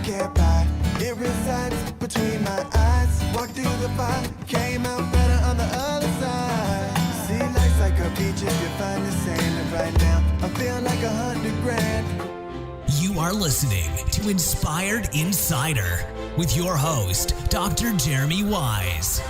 can't buy. It resides between my eyes. Walked through the fire, came out better on the other side. See, life's like a beach if you find the sand. And right now, I feel like $100,000. You are listening to Inspired Insider with your host, Dr. Jeremy Wise.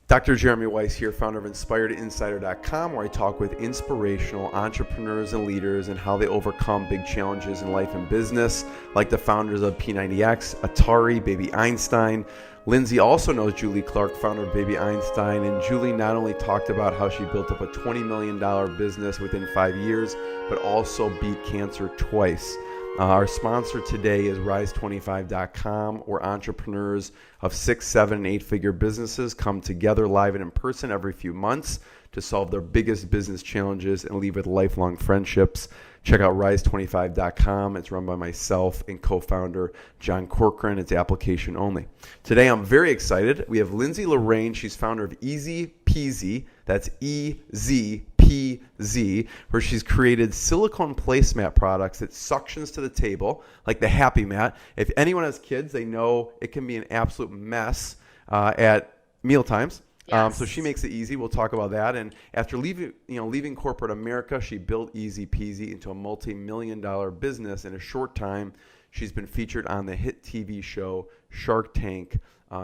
Dr. Jeremy Weiss here, founder of InspiredInsider.com, where I talk with inspirational entrepreneurs and leaders and how they overcome big challenges in life and business, like the founders of P90X, Atari, Baby Einstein. Lindsey also knows Julie Clark, founder of Baby Einstein, and Julie not only talked about how she built up a $20 million business within 5 years, but also beat cancer twice. Our sponsor today is Rise25.com, where entrepreneurs of 6, 7, and 8-figure businesses come together live and in person every few months to solve their biggest business challenges and leave with lifelong friendships. Check out Rise25.com. It's run by myself and co-founder John Corcoran. It's application only. Today I'm very excited. We have Lindsey Laurain. She's founder of ezpz. That's EZPZ, where she's created silicone placemat products that suctions to the table, like the Happy Mat. If anyone has kids, they know it can be an absolute mess at meal times. Yes. So she makes it easy. We'll talk about that. And after leaving corporate America, she built ezpz into a multi-million-dollar business in a short time. She's been featured on the hit TV show Sharktank.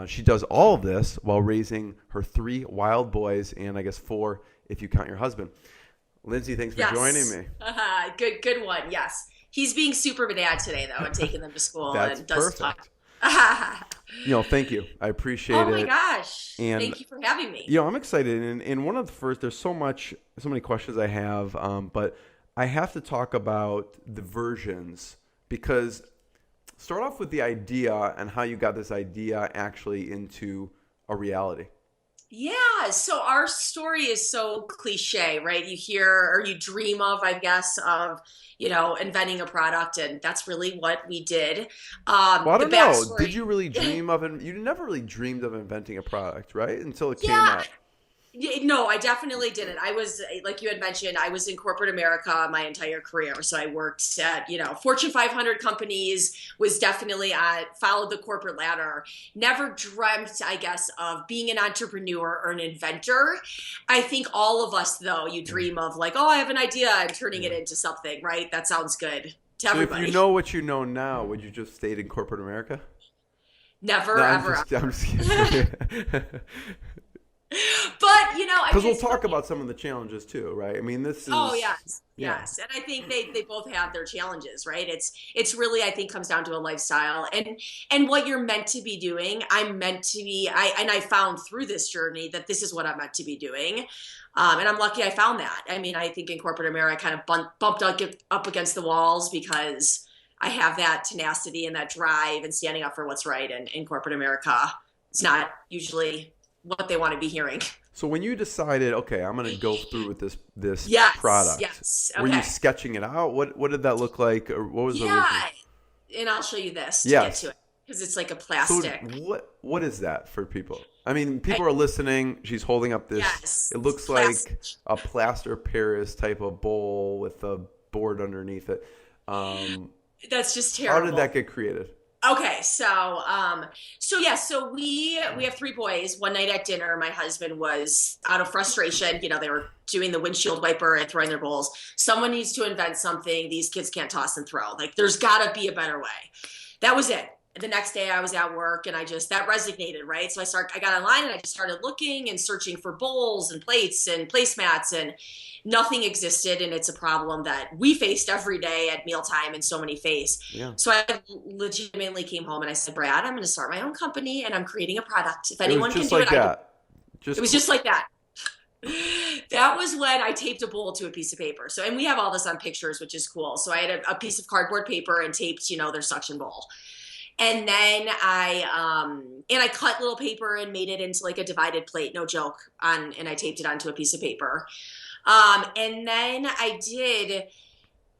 She does all of this while raising her 3 wild boys, and I guess 4 if you count your husband. Lindsey, thanks for joining me. Good one. Yes, he's being super dad today though, and taking them to school. That's and does perfect. Talk. Thank you. I appreciate it. Oh my gosh! And, thank you for having me. I'm excited. And one of the first, there's so many questions I have, but I have to talk about the versions, because start off with the idea and how you got this idea actually into a reality. Yeah, so our story is so cliche, right? You hear or you dream of, I guess, of, inventing a product, and that's really what we did. Well, I don't know. Did you really dream of it? You never really dreamed of inventing a product, right? Until it came out. No, I definitely didn't. I was, like you had mentioned, I was in corporate America my entire career. So I worked at, Fortune 500 companies, was definitely followed the corporate ladder. Never dreamt, I guess, of being an entrepreneur or an inventor. I think all of us, though, you dream of like, I have an idea and turning it into something, right? That sounds good to everybody. If you know what you know now, would you just stayed in corporate America? Never, no, ever. I'm just kidding. But, because we'll talk about some of the challenges too, right? I mean, this is. Oh, yes. Yeah. Yes. And I think they both have their challenges, right? It's really, I think, comes down to a lifestyle and what you're meant to be doing. I'm meant to be, I found through this journey that this is what I'm meant to be doing. And I'm lucky I found that. I mean, I think in corporate America, I kind of bumped up against the walls because I have that tenacity and that drive and standing up for what's right. And in corporate America, it's not usually what they want to be hearing. So when you decided, okay, I'm going to go through with this product, okay. Were you sketching it out? What did that look like? Or what was the original? And I'll show you this to get to it, because it's like a plastic. So what is that for people? I mean, people are listening. She's holding up this. Yes, it looks like a plaster Paris type of bowl with a board underneath it. That's just terrible. How did that get created? Okay, so we have 3 boys. One night at dinner, my husband was out of frustration. They were doing the windshield wiper and throwing their bowls. Someone needs to invent something. These kids can't toss and throw. Like, there's got to be a better way. That was it. The next day I was at work and that resonated, right? So I got online and I just started looking and searching for bowls and plates and placemats, and nothing existed. And it's a problem that we faced every day at mealtime and so many face. Yeah. So I legitimately came home and I said, Brad, I'm going to start my own company and I'm creating a product. If anyone can do it, it was just like that. That was when I taped a bowl to a piece of paper. So, and we have all this on pictures, which is cool. So I had a piece of cardboard paper and taped, their suction bowl. And then I cut little paper and made it into like a divided plate, no joke, and I taped it onto a piece of paper. And then I did,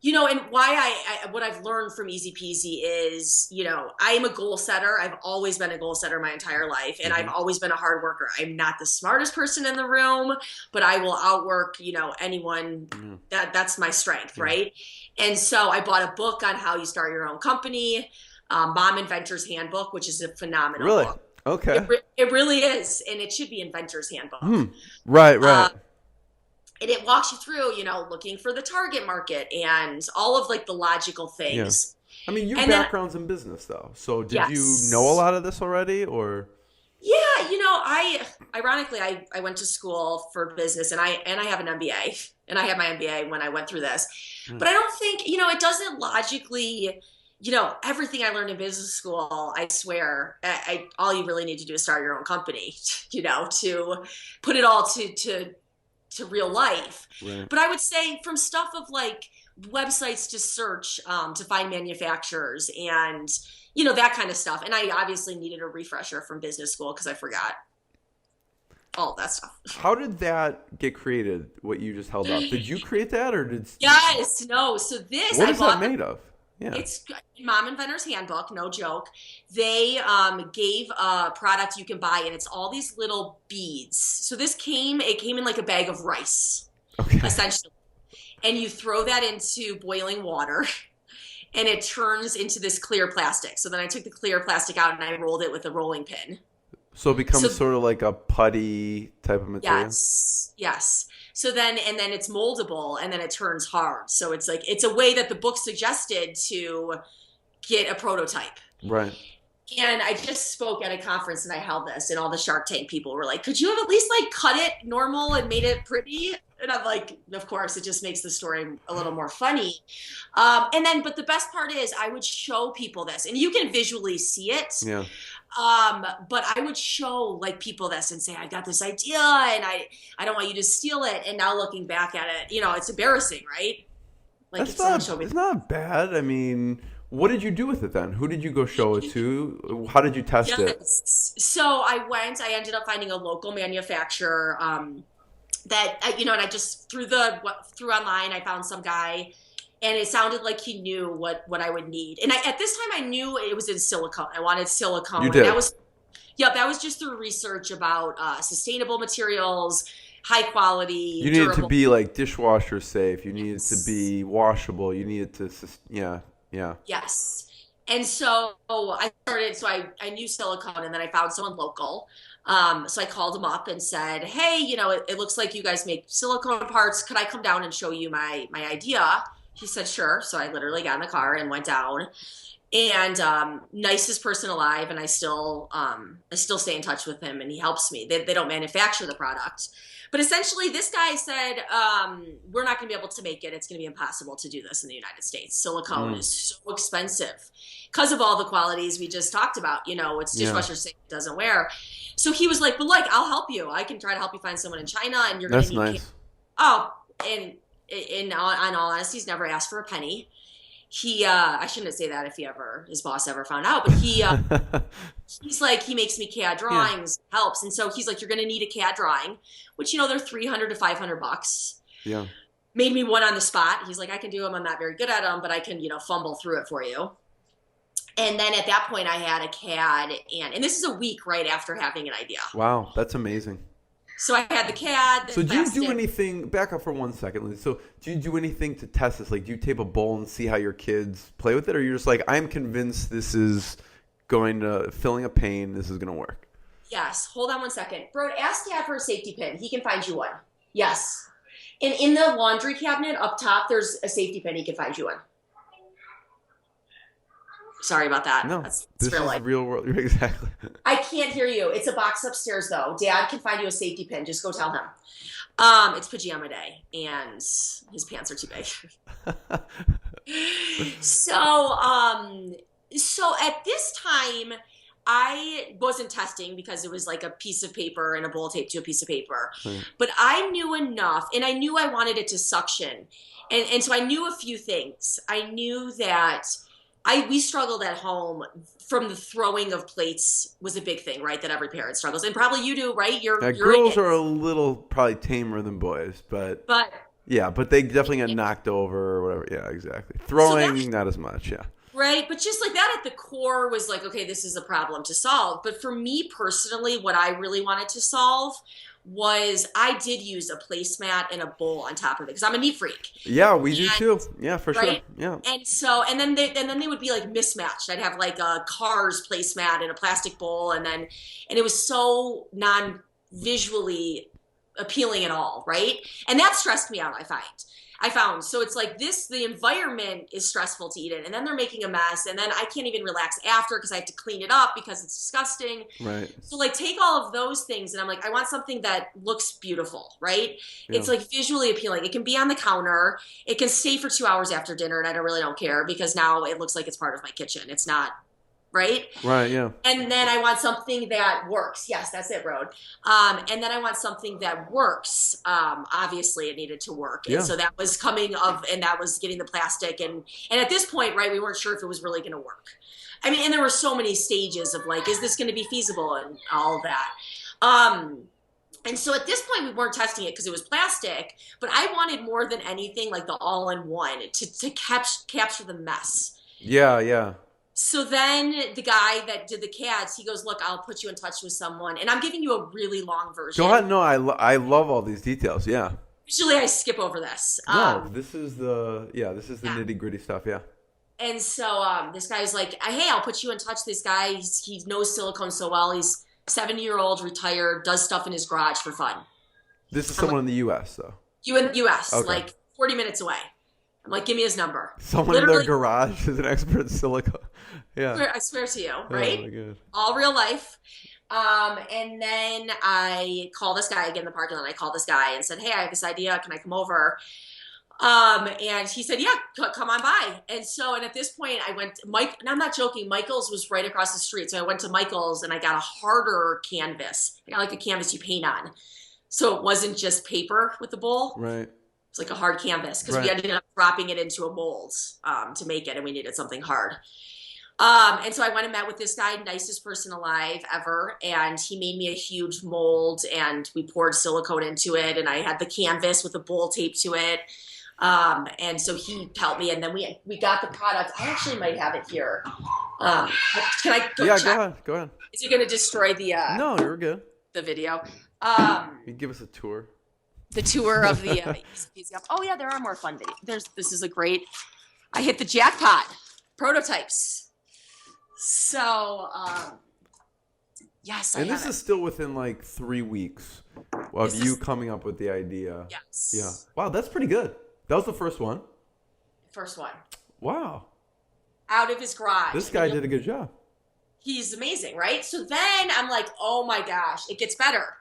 and why what I've learned from ezpz is, I am a goal setter. I've always been a goal setter my entire life, and I've always been a hard worker. I'm not the smartest person in the room, but I will outwork, anyone. That's my strength, right? And so I bought a book on how you start your own company. Mom Inventor's Handbook, which is a phenomenal Really? book. Okay. It really is, and it should be Inventor's Handbook. Right. And it walks you through, looking for the target market and all of like the logical things. I mean, your And background's in business, though. So did you Yes. know a lot of this already, or? Yeah, ironically, I went to school for business, and I have an MBA, and I had my MBA when I went through this. But I don't think, it doesn't logically, everything I learned in business school, I swear, all you really need to do is start your own company, to put it all to real life. Right. But I would say from stuff of like websites to search to find manufacturers and that kind of stuff. And I obviously needed a refresher from business school because I forgot all of that stuff. How did that get created, what you just held up? Did you create that, or did? Yes, no. So this, What I is bought that made of? Yeah. It's Mom Inventor's Handbook, no joke. They gave a product you can buy, and it's all these little beads. So it came in like a bag of rice, essentially. And you throw that into boiling water, and it turns into this clear plastic. So then I took the clear plastic out, and I rolled it with a rolling pin. So it becomes sort of like a putty type of material? Yes. So then it's moldable, and then it turns hard. So it's a way that the book suggested to get a prototype. Right. And I just spoke at a conference, and I held this, and all the Shark Tank people were like, could you have at least like cut it normal and made it pretty? And I'm like, of course, it just makes the story a little more funny. But the best part is I would show people this, and you can visually see it. Yeah. But I would show like people this and say, I got this idea, and I don't want you to steal it. And now looking back at it, it's embarrassing, right? Like It's not bad. I mean, what did you do with it then? Who did you go show it to? How did you test it? So I ended up finding a local manufacturer, that, and I just through online, I found some guy, and it sounded like he knew what I would need. And at this time I knew it was in silicone. I wanted silicone. You did? And that was just through research about sustainable materials, high quality. You needed to be like dishwasher safe. You needed to be washable. You needed to, yeah. Yes. And so I started, I knew silicone, and then I found someone local. So I called him up and said, hey, it looks like you guys make silicone parts. Could I come down and show you my idea? He said, sure. So I literally got in the car and went down, and nicest person alive. And I still stay in touch with him, and he helps me. They don't manufacture the product, but essentially this guy said, we're not going to be able to make it. It's going to be impossible to do this in the United States. Silicone is so expensive because of all the qualities we just talked about. It's dishwasher safe, it doesn't wear. So he was like, but like, I'll help you. I can try to help you find someone in China, and you're going to need nice. And in all honesty, he's never asked for a penny. He, I shouldn't say that if his boss ever found out, but he's like, he makes me CAD drawings, helps. And so he's like, you're going to need a CAD drawing, which, they're $300 to $500. Yeah. Made me one on the spot. He's like, I can do them. I'm not very good at them, but I can, fumble through it for you. And then at that point I had a CAD, and this is a week right after having an idea. Wow. That's amazing. So I had the CAD. So do you do anything, back up for 1 second, Lindsey. So do you do anything to test this? Like, do you tape a bowl and see how your kids play with it? Or you're just like, I'm convinced this is filling a pane, this is going to work? Yes. Hold on 1 second. Bro, ask Dad for a safety pin. He can find you one. Yes. And in the laundry cabinet up top, there's a safety pin. He can find you one. Sorry about that. No, this is real world. Exactly. I can't hear you. It's a box upstairs, though. Dad can find you a safety pin. Just go tell him. It's pajama day, and his pants are too big. So at this time, I wasn't testing because it was like a piece of paper and a bowl taped to a piece of paper. But I knew enough, and I knew I wanted it to suction. And so I knew a few things. I knew that we struggled at home from the throwing of plates was a big thing, right? That every parent struggles. And probably you do, right? Girls are a little probably tamer than boys, but yeah, but they definitely get knocked over or whatever. Yeah, exactly. Throwing, not as much, yeah. Right, but just like that at the core was like, okay, this is a problem to solve. But for me personally, what I really wanted to solve was I did use a placemat and a bowl on top of it because I'm a neat freak. Yeah, we do too. Yeah, for sure. Yeah. And then they would be like mismatched. I'd have like a car's placemat and a plastic bowl, and it was so non-visually appealing at all, right? And that stressed me out, I found. So it's like the environment is stressful to eat in, and then they're making a mess, and then I can't even relax after because I have to clean it up because it's disgusting. Right. So like take all of those things, and I'm like, I want something that looks beautiful, right? Yeah. It's like visually appealing. It can be on the counter. It can stay for 2 hours after dinner, and I don't care because now it looks like it's part of my kitchen. It's not. Right? Right, yeah. And then I want something that works. Yes, that's it, Road. And then I want something that works. Obviously, it needed to work. And so that was and that was getting the plastic. And at this point, right, we weren't sure if it was really going to work. I mean, and there were so many stages of like, is this going to be feasible and all of that. And so at this point, we weren't testing it because it was plastic. But I wanted more than anything like the all-in-one to capture the mess. Yeah, yeah. So then the guy that did the cats, he goes, look, I'll put you in touch with someone. And I'm giving you a really long version. Go ahead. No, I love all these details. Yeah. Usually I skip over this. No, this is the nitty gritty stuff. Yeah. And so this guy's like, hey, I'll put you in touch with this guy. He knows silicone so well. He's 70-year-old, retired, does stuff in his garage for fun. This is someone in the U.S. though. U.S. Okay. Like 40 minutes away. I'm like, give me his number. Someone in their garage is an expert in silicone. Yeah. I swear to you, right? Oh my God. All real life. And then I call this guy again in the parking lot. I called this guy and said, hey, I have this idea. Can I come over? And he said, yeah, come on by. And at this point I went, and I'm not joking, Michael's was right across the street. So I went to Michael's and I got a harder canvas. I got like a canvas you paint on. So it wasn't just paper with the bowl. Right. It's like a hard canvas because we ended up dropping it into a mold to make it, and we needed something hard. And so I went and met with this guy, nicest person alive ever, and he made me a huge mold, and we poured silicone into it, and I had the canvas with a bowl taped to it. And so he helped me, and then we got the product. I actually might have it here. Can I go check? Go ahead. Is it going to destroy the No, you're good. The video? You give us a tour. The tour of the ezpz. Oh yeah, there are more fun videos. This is a great. I hit the jackpot. Prototypes. So yes, and this is still within like 3 weeks of you coming up with the idea. Yes. Yeah. Wow, that's pretty good. That was the first one. First one. Wow. Out of his garage. This guy did a good job. He's amazing, right? So then I'm like, oh my gosh, it gets better.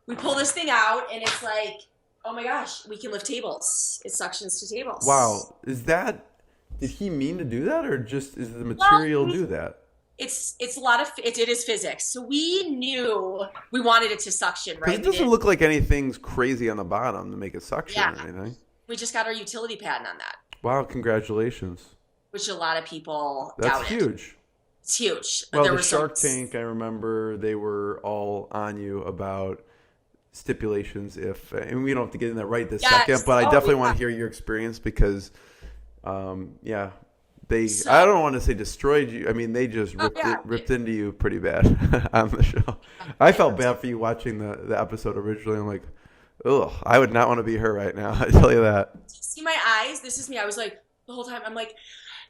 We pull this thing out, and it's like, oh my gosh, we can lift tables. It suctions to tables. Wow. Did he mean to do that, or just is the material do that? It's a lot of, it is physics. So we knew we wanted it to suction, right? It doesn't look like anything's crazy on the bottom to make it suction or anything. We just got our utility patent on that. Wow, congratulations. Which a lot of people That's doubted. Huge. It's huge. Well, the Sharktank, I remember they were all on you about stipulations and we don't have to get in that right this second, but I definitely want to hear your experience because I don't want to say destroyed you. I mean, they just ripped into you pretty bad on the show. I felt bad for you watching the episode originally. I'm like, ugh, I would not want to be her right now. I tell you that. See my eyes? This is me. I was like, the whole time, I'm like,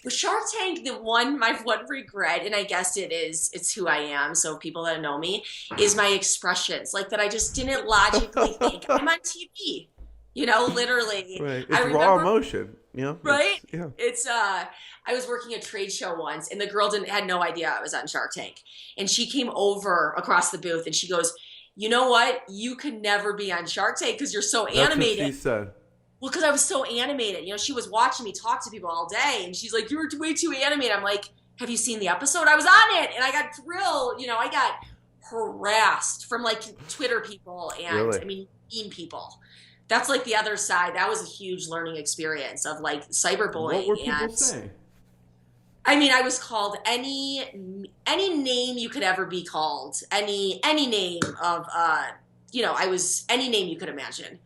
with Shark Tank, my one regret, and I guess it's who I am, so people that know me, is my expressions. Like that I just didn't logically think. I'm on TV. Literally. Right. It's raw emotion. Right? It's I was working a trade show once, and the girl had no idea I was on Shark Tank. And she came over across the booth, and she goes, you know what? You could never be on Shark Tank because you're so animated. That's what she said. Well, because I was so animated. She was watching me talk to people all day, and she's like, you're way too animated. I'm like, have you seen the episode? I was on it, and I got thrilled. I got harassed from, like, Twitter people and, really? I mean, mean people. That's, like, the other side. That was a huge learning experience of, like, cyberbullying. What were people saying? I mean, I was called any name you could ever be called. Any name of, I was any name you could imagine.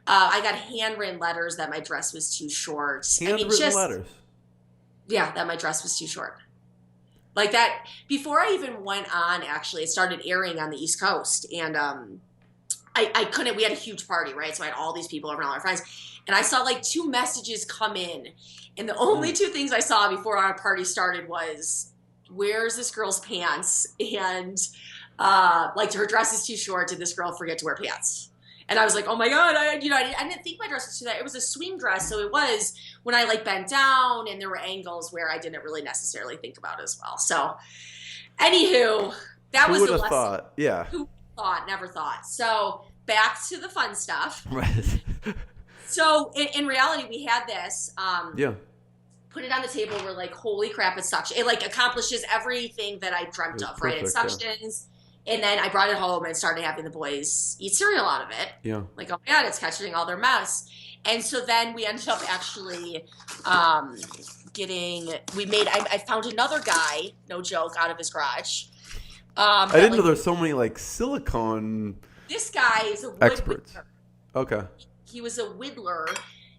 I got handwritten letters that my dress was too short. Handwritten letters? Yeah, that my dress was too short. Like that, before I even went on, actually, it started airing on the East Coast. And I I couldn't, we had a huge party, right? So I had all these people around, all our friends. And I saw like 2 messages come in. And the only 2 things I saw before our party started was, where's this girl's pants? And like, her dress is too short. Did this girl forget to wear pants? And I was like, oh my God, I didn't think my dress was too that. It was a swing dress. So it was when I like bent down, and there were angles where I didn't really necessarily think about as well. So anywho, that was the lesson. Thought? Yeah. Who thought? Never thought. So back to the fun stuff. Right. So in reality, we had this. Yeah. Put it on the table. We're like, holy crap, it suctions. It like accomplishes everything that I dreamt of, right? It suctions. Yeah. And then I brought it home and started having the boys eat cereal out of it. Yeah. Like, oh my God, it's catching all their mess. And so then we ended up actually I found another guy, no joke, out of his garage. I didn't know there's so many like silicone. This guy is a wood experts. whittler. Okay. He was a whittler,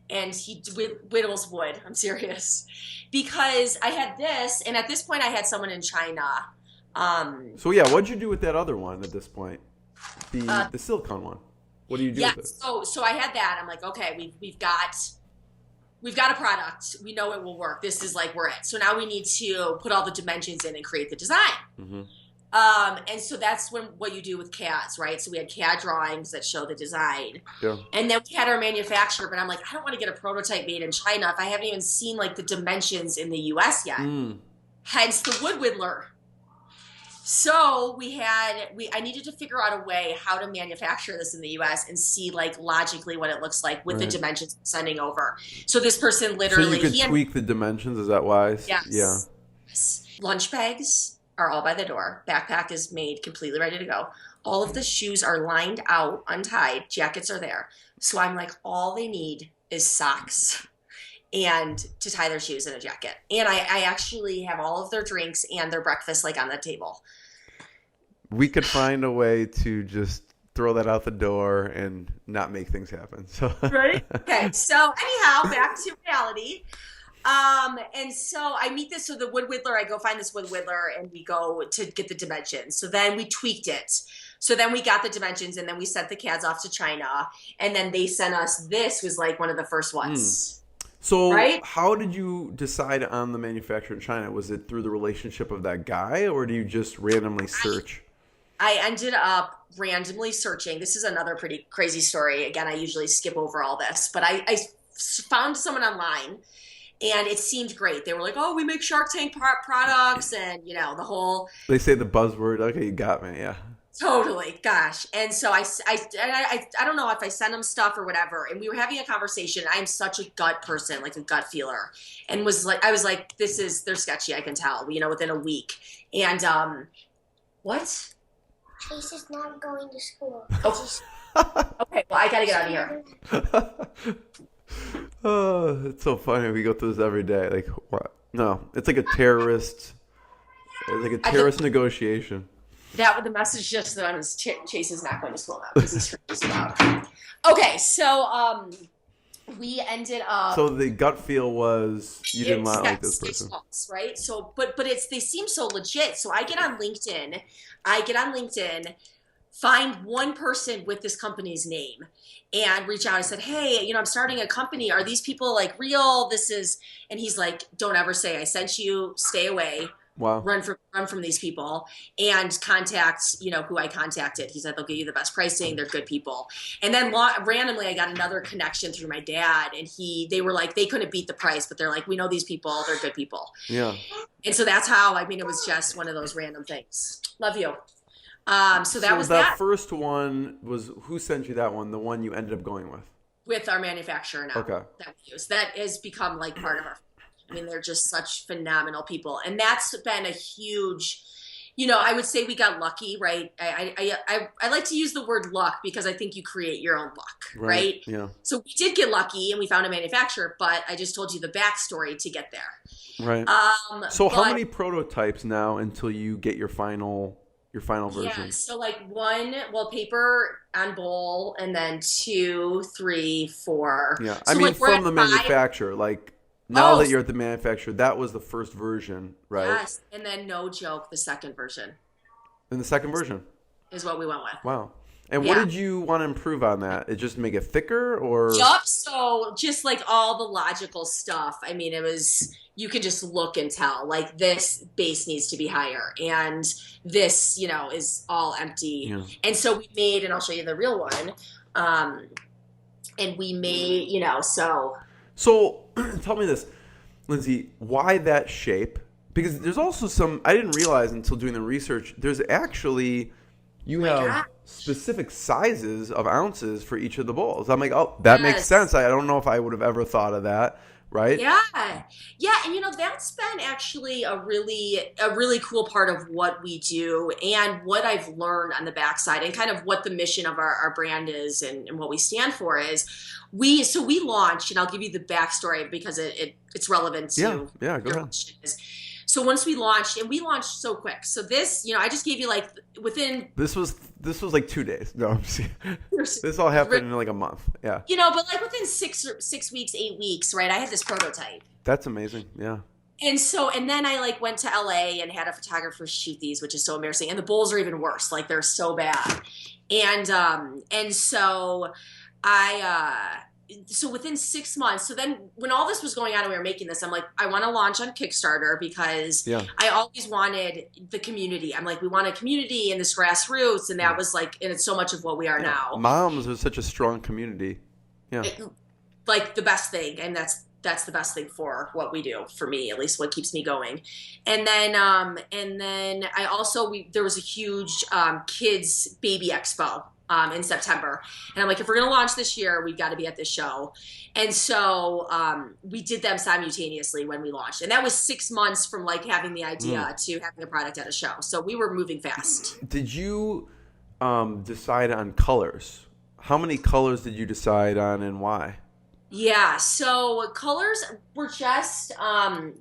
and he whittles wood. I'm serious. Because I had this, and at this point I had someone in China. So yeah, what'd you do with that other one at this point? The silicone one. What do you do with it? So I had that. I'm like, okay, we've got a product. We know it will work. This is like, we're it. So now we need to put all the dimensions in and create the design. Mm-hmm. And so that's what you do with CADs, right? So we had CAD drawings that show the design. Yeah. And then we had our manufacturer, but I'm like, I don't want to get a prototype made in China if I haven't even seen like the dimensions in the US yet. Hence the wood whittler. So I needed to figure out a way how to manufacture this in the US and see like logically what it looks like with the dimensions sending over. So this person literally. So you could tweak the dimensions, is that wise? Yes. Yeah. Yes. Lunch bags are all by the door. Backpack is made completely ready to go. All of the shoes are lined out, untied. Jackets are there. So I'm like, all they need is socks and to tie their shoes in a jacket. And I actually have all of their drinks and their breakfast like on the table. We could find a way to just throw that out the door and not make things happen. So right? Okay. So anyhow, back to reality. And so I meet this, so the wood whittler, I go find this wood whittler and we go to get the dimensions. So then we tweaked it. So then we got the dimensions and then we sent the CADs off to China and then they sent us, this was like one of the first ones. So how did you decide on the manufacturer in China? Was it through the relationship of that guy or do you just randomly search? I ended up randomly searching. This is another pretty crazy story. Again, I usually skip over all this, but I found someone online. And it seemed great. They were like, oh, we make Sharktank products and, you know, the whole. They say the buzzword. Okay, you got me. Yeah. Totally. Gosh. And so I don't know if I sent them stuff or whatever. And we were having a conversation. I'm such a gut person, like a gut feeler. And I was like, they're sketchy. I can tell, you know, within a week. And what? Chase is not going to school. Oh. Okay. Well, I got to get out of here. Oh, it's so funny. We go through this every day. Like, what? No, it's like a terrorist. It's like a terrorist negotiation. That the message just that was Chase is not going to school now because he's freaking out. Okay, so we ended up. So the gut feel was you did not like this person, right? So, but they seem so legit. So I get on LinkedIn. Find one person with this company's name and reach out. I said, hey, you know, I'm starting a company. Are these people like real? And he's like, don't ever say I sent you, stay away. Wow. Run from these people and contact, you know, who I contacted. He said, they'll give you the best pricing. They're good people. And then randomly I got another connection through my dad and they were like, they couldn't beat the price, but they're like, we know these people. They're good people. Yeah. And so that's how, it was just one of those random things. Love you. So was that first one was, who sent you that one? The one you ended up going with our manufacturer now. Okay. That we use. That has become like part of our, they're just such phenomenal people. And that's been a huge, you know, I would say we got lucky, right? I like to use the word luck because I think you create your own luck, right? Yeah. So we did get lucky and we found a manufacturer, but I just told you the backstory to get there. Right. So how many prototypes now until you get your final version? Yeah, so like paper on bowl and then 2, 3, 4. Yeah, so from the manufacturer, like now that you're at the manufacturer, that was the first version, right? Yes, and then no joke, the second version. And the second version? Is what we went with. Wow. And what did you want to improve on that? It just make it thicker or? Yup. So just like all the logical stuff. I mean, it was, you could just look and tell like this base needs to be higher and this, you know, is all empty. Yeah. And so we made, and I'll show you the real one. And we made, you know, so tell me this, Lindsey, why that shape? Because there's also some, I didn't realize until doing the research, there's actually, you have specific sizes of ounces for each of the bowls. I'm like, oh, that makes sense. I don't know if I would have ever thought of that, right? Yeah. Yeah, and you know, that's been actually a really cool part of what we do and what I've learned on the backside and kind of what the mission of our brand is and what we stand for is we launched, and I'll give you the backstory because it's relevant to go ahead. So once we launched, and we launched so quick. So this, you know, I just gave you like within. This was like 2 days. No, I'm just this all happened in like a month. Yeah. You know, but like within 6 weeks, 8 weeks, right? I had this prototype. That's amazing. Yeah. And then I like went to LA and had a photographer shoot these, which is so embarrassing. And the bowls are even worse. Like they're so bad. And so so within 6 months, so then when all this was going on and we were making this, I'm like, I want to launch on Kickstarter because I always wanted the community. I'm like, we want a community and this grassroots. And that was like, and it's so much of what we are now. Moms are such a strong community. Yeah. Like the best thing. And that's the best thing for what we do, for me, at least what keeps me going. And then I also, there was a huge kids baby expo in September. And I'm like, if we're going to launch this year, we've got to be at this show. And so we did them simultaneously when we launched. And that was 6 months from like having the idea to having the product at a show. So we were moving fast. Did you decide on colors? How many colors did you decide on and why? Yeah, so colors were just, you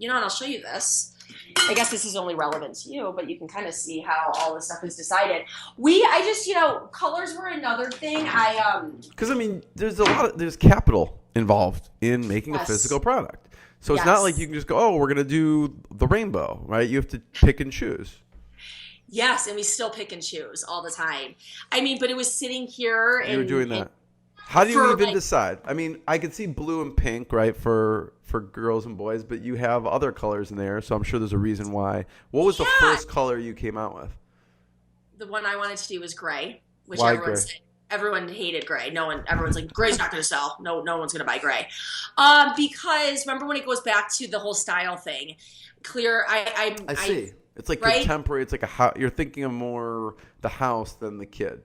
know, and I'll show you this. I guess this is only relevant to you, but you can kind of see how all this stuff is decided. I just, you know, colors were another thing. Because I mean, there's capital involved in making a physical product. So it's not like you can just go, oh, we're going to do the rainbow, right? You have to pick and choose. Yes, and we still pick and choose all the time. I mean, but it was sitting here. You were doing that. How do you even decide? I mean, I could see blue and pink, right, for girls and boys, but you have other colors in there, so I'm sure there's a reason why. What was the first color you came out with? The one I wanted to do was gray, which why everyone hated gray. Everyone's like, gray's not going to sell. No one's going to buy gray. Because remember when it goes back to the whole style thing, clear. I see. It's like contemporary. It's like you're thinking of more the house than the kid.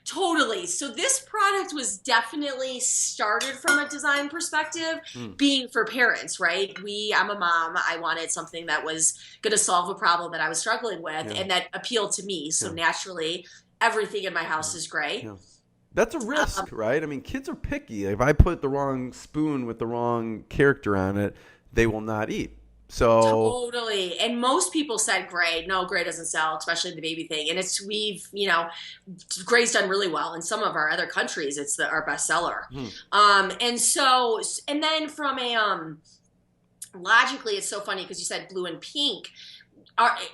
Totally. So this product was definitely started from a design perspective, being for parents, right? I'm a mom. I wanted something that was going to solve a problem that I was struggling with and that appealed to me. So naturally, everything in my house is gray. Yeah. That's a risk, right? I mean, kids are picky. If I put the wrong spoon with the wrong character on it, they will not eat. So totally. And most people said gray. No, gray doesn't sell, especially the baby thing. And gray's done really well. In some of our other countries, it's our best seller. And then from logically, it's so funny because you said blue and pink.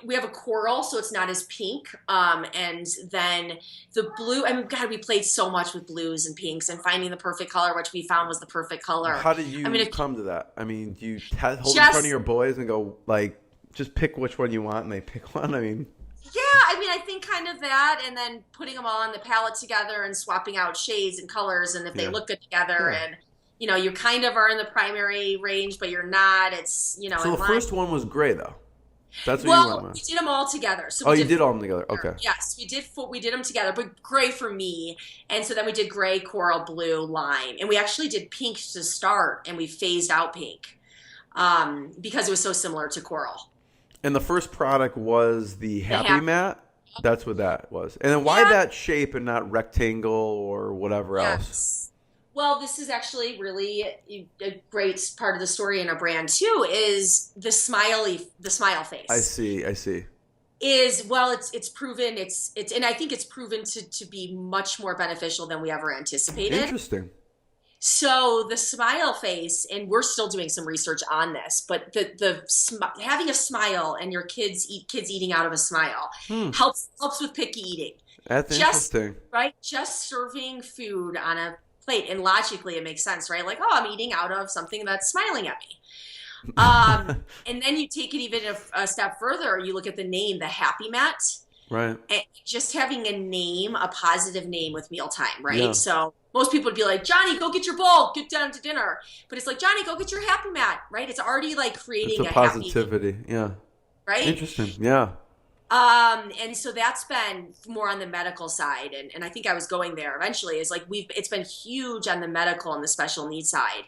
We have a coral, so it's not as pink. And then the blue, I mean, God, we played so much with blues and pinks and finding the perfect color, which we found was the perfect color. How did you come to that? I mean, do you hold in front of your boys and go, like, just pick which one you want and they pick one? I mean... Yeah, I mean, I think kind of that, and then putting them all on the palette together and swapping out shades and colors, and if they look good together, and, you know, you kind of are in the primary range, but you're not. It's, you know... So the first one was gray, though. That's what you went with. We did them all together. So you did all them together. Okay. Yes, we did them together, but gray for me. And so then we did gray, coral, blue, lime. And we actually did pink to start, and we phased out pink because it was so similar to coral. And the first product was the Happy Mat? That's what that was. And then why that shape and not rectangle or whatever else? Well, this is actually really a great part of the story in our brand too. Is the smile face. I see. It's proven and I think it's proven to be much more beneficial than we ever anticipated. Interesting. So the smile face, and we're still doing some research on this, but having a smile and your kids eating out of a smile helps with picky eating. That's just interesting. right, just serving food on a plate, and logically it makes sense, right? Like, oh, I'm eating out of something that's smiling at me. And then you take it even a step further. You look at the name, the Happy Mat. Right. And just having a name, a positive name with mealtime, right? Yeah. So most people would be like, Johnny, go get your bowl, get down to dinner. But it's like, Johnny, go get your Happy Mat, right? It's already like creating It's a positivity. Yeah. Right? Interesting. Yeah. And so that's been more on the medical side. And I think I was going there eventually, is like it's been huge on the medical and the special needs side.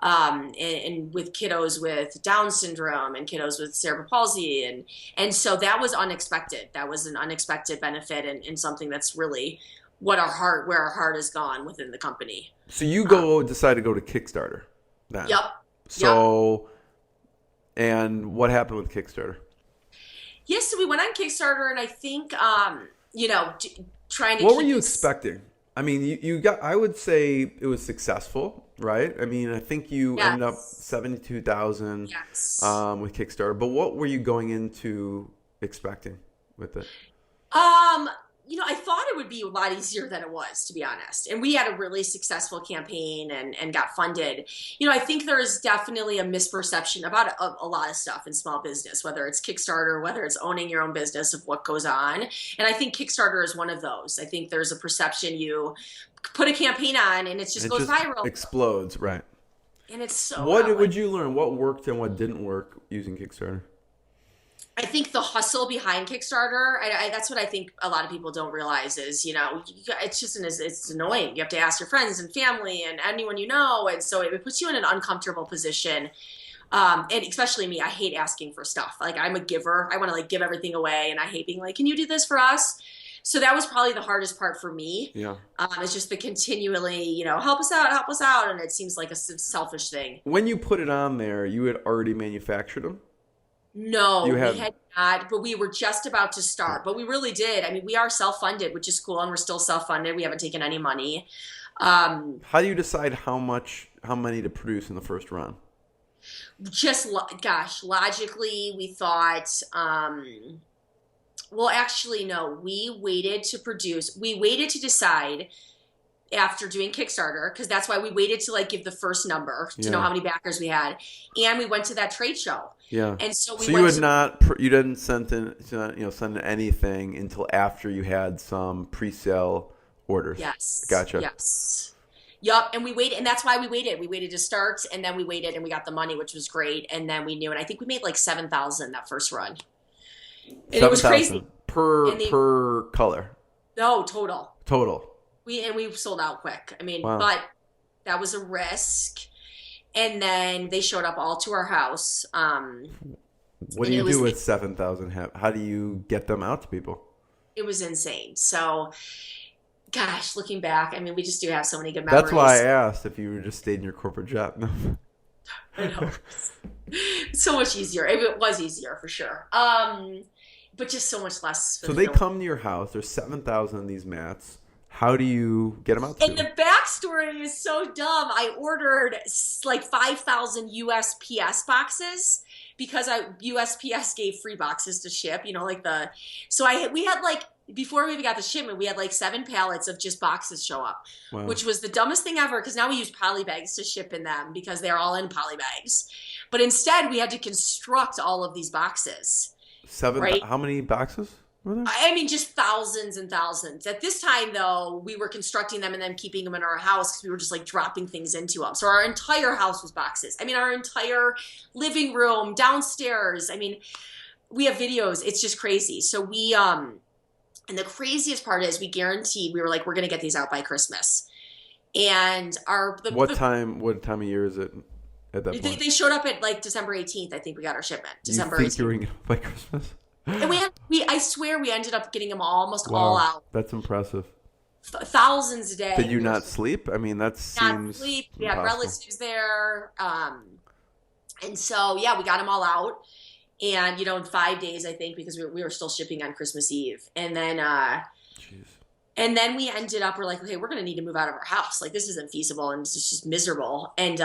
And with kiddos with Down syndrome and kiddos with cerebral palsy. And so that was unexpected. That was an unexpected benefit and something that's really where our heart has gone within the company. So you decide to go to Kickstarter then. Yep. So, and what happened with Kickstarter? Yes, so we went on Kickstarter, and I think, trying to. What were you expecting? I mean, you got. I would say it was successful, right? I mean, I think you ended up 72,000 with Kickstarter. But what were you going into expecting with it? I thought it would be a lot easier than it was, to be honest. And we had a really successful campaign and got funded. I think there's definitely a misperception about a lot of stuff in small business, whether it's Kickstarter, whether it's owning your own business, of what goes on. And I think Kickstarter is one of those. I think there's a perception you put a campaign on and it just goes viral. Explodes, right. And it's so What would you learn? What worked and what didn't work using Kickstarter? I think the hustle behind Kickstarter, that's what I think a lot of people don't realize is, it's just it's annoying. You have to ask your friends and family and anyone you know. And so it puts you in an uncomfortable position. And especially me, I hate asking for stuff. Like, I'm a giver. I want to give everything away. And I hate being like, can you do this for us? So that was probably the hardest part for me. Yeah. It's just the continually, help us out. And it seems like a selfish thing. When you put it on there, you had already manufactured them? No, we had not, but we were just about to start. But we really did. I mean, we are self-funded, which is cool, and we're still self-funded. We haven't taken any money. How do you decide how many to produce in the first run? Logically, we thought, well, actually, no. We waited to decide after doing Kickstarter, because that's why we waited to give the first number to know how many backers we had, and we went to that trade show. Yeah, and so you didn't send in anything until after you had some pre-sale orders. Yes, gotcha. Yes, yep. And we waited, and that's why we waited. We waited to start, and then we waited, and we got the money, which was great. And then we knew, and I think we made 7,000 that first run. And it was crazy per color. No, total. We sold out quick. I mean, wow. But that was a risk. And then they showed up all to our house. What do you do with 7,000? How do you get them out to people? It was insane. So, gosh, looking back, I mean, we just do have so many good memories. That's why I asked if you just stayed in your corporate job. No. I know. It's so much easier. It was easier for sure. But just so much less. So they come to your house. There's 7,000 of these mats. How do you get them out? And the backstory is so dumb. I ordered 5,000 USPS boxes because USPS gave free boxes to ship. We had before we even got the shipment, we had 7 pallets of just boxes show up, wow. Which was the dumbest thing ever because now we use poly bags to ship in them because they're all in poly bags. But instead, we had to construct all of these boxes. Right? How many boxes? I mean, just thousands and thousands. At this time, though, we were constructing them and then keeping them in our house because we were just dropping things into them. So our entire house was boxes. I mean, our entire living room, downstairs. I mean, we have videos. It's just crazy. So we, and the craziest part is we guaranteed, we were we're going to get these out by Christmas. And what time of year is it at that point? They showed up at December 18th. I think we got our shipment. December 18th. You think you were going to get it by Christmas? And I swear we ended up getting them almost all out. That's impressive. Thousands a day. Did you not sleep? I mean, that seems not sleep. We had relatives there. And so, yeah, we got them all out. And, in 5 days, I think, because we were still shipping on Christmas Eve. And then and then we ended up, we're okay, we're going to need to move out of our house. This isn't feasible and it's just miserable. And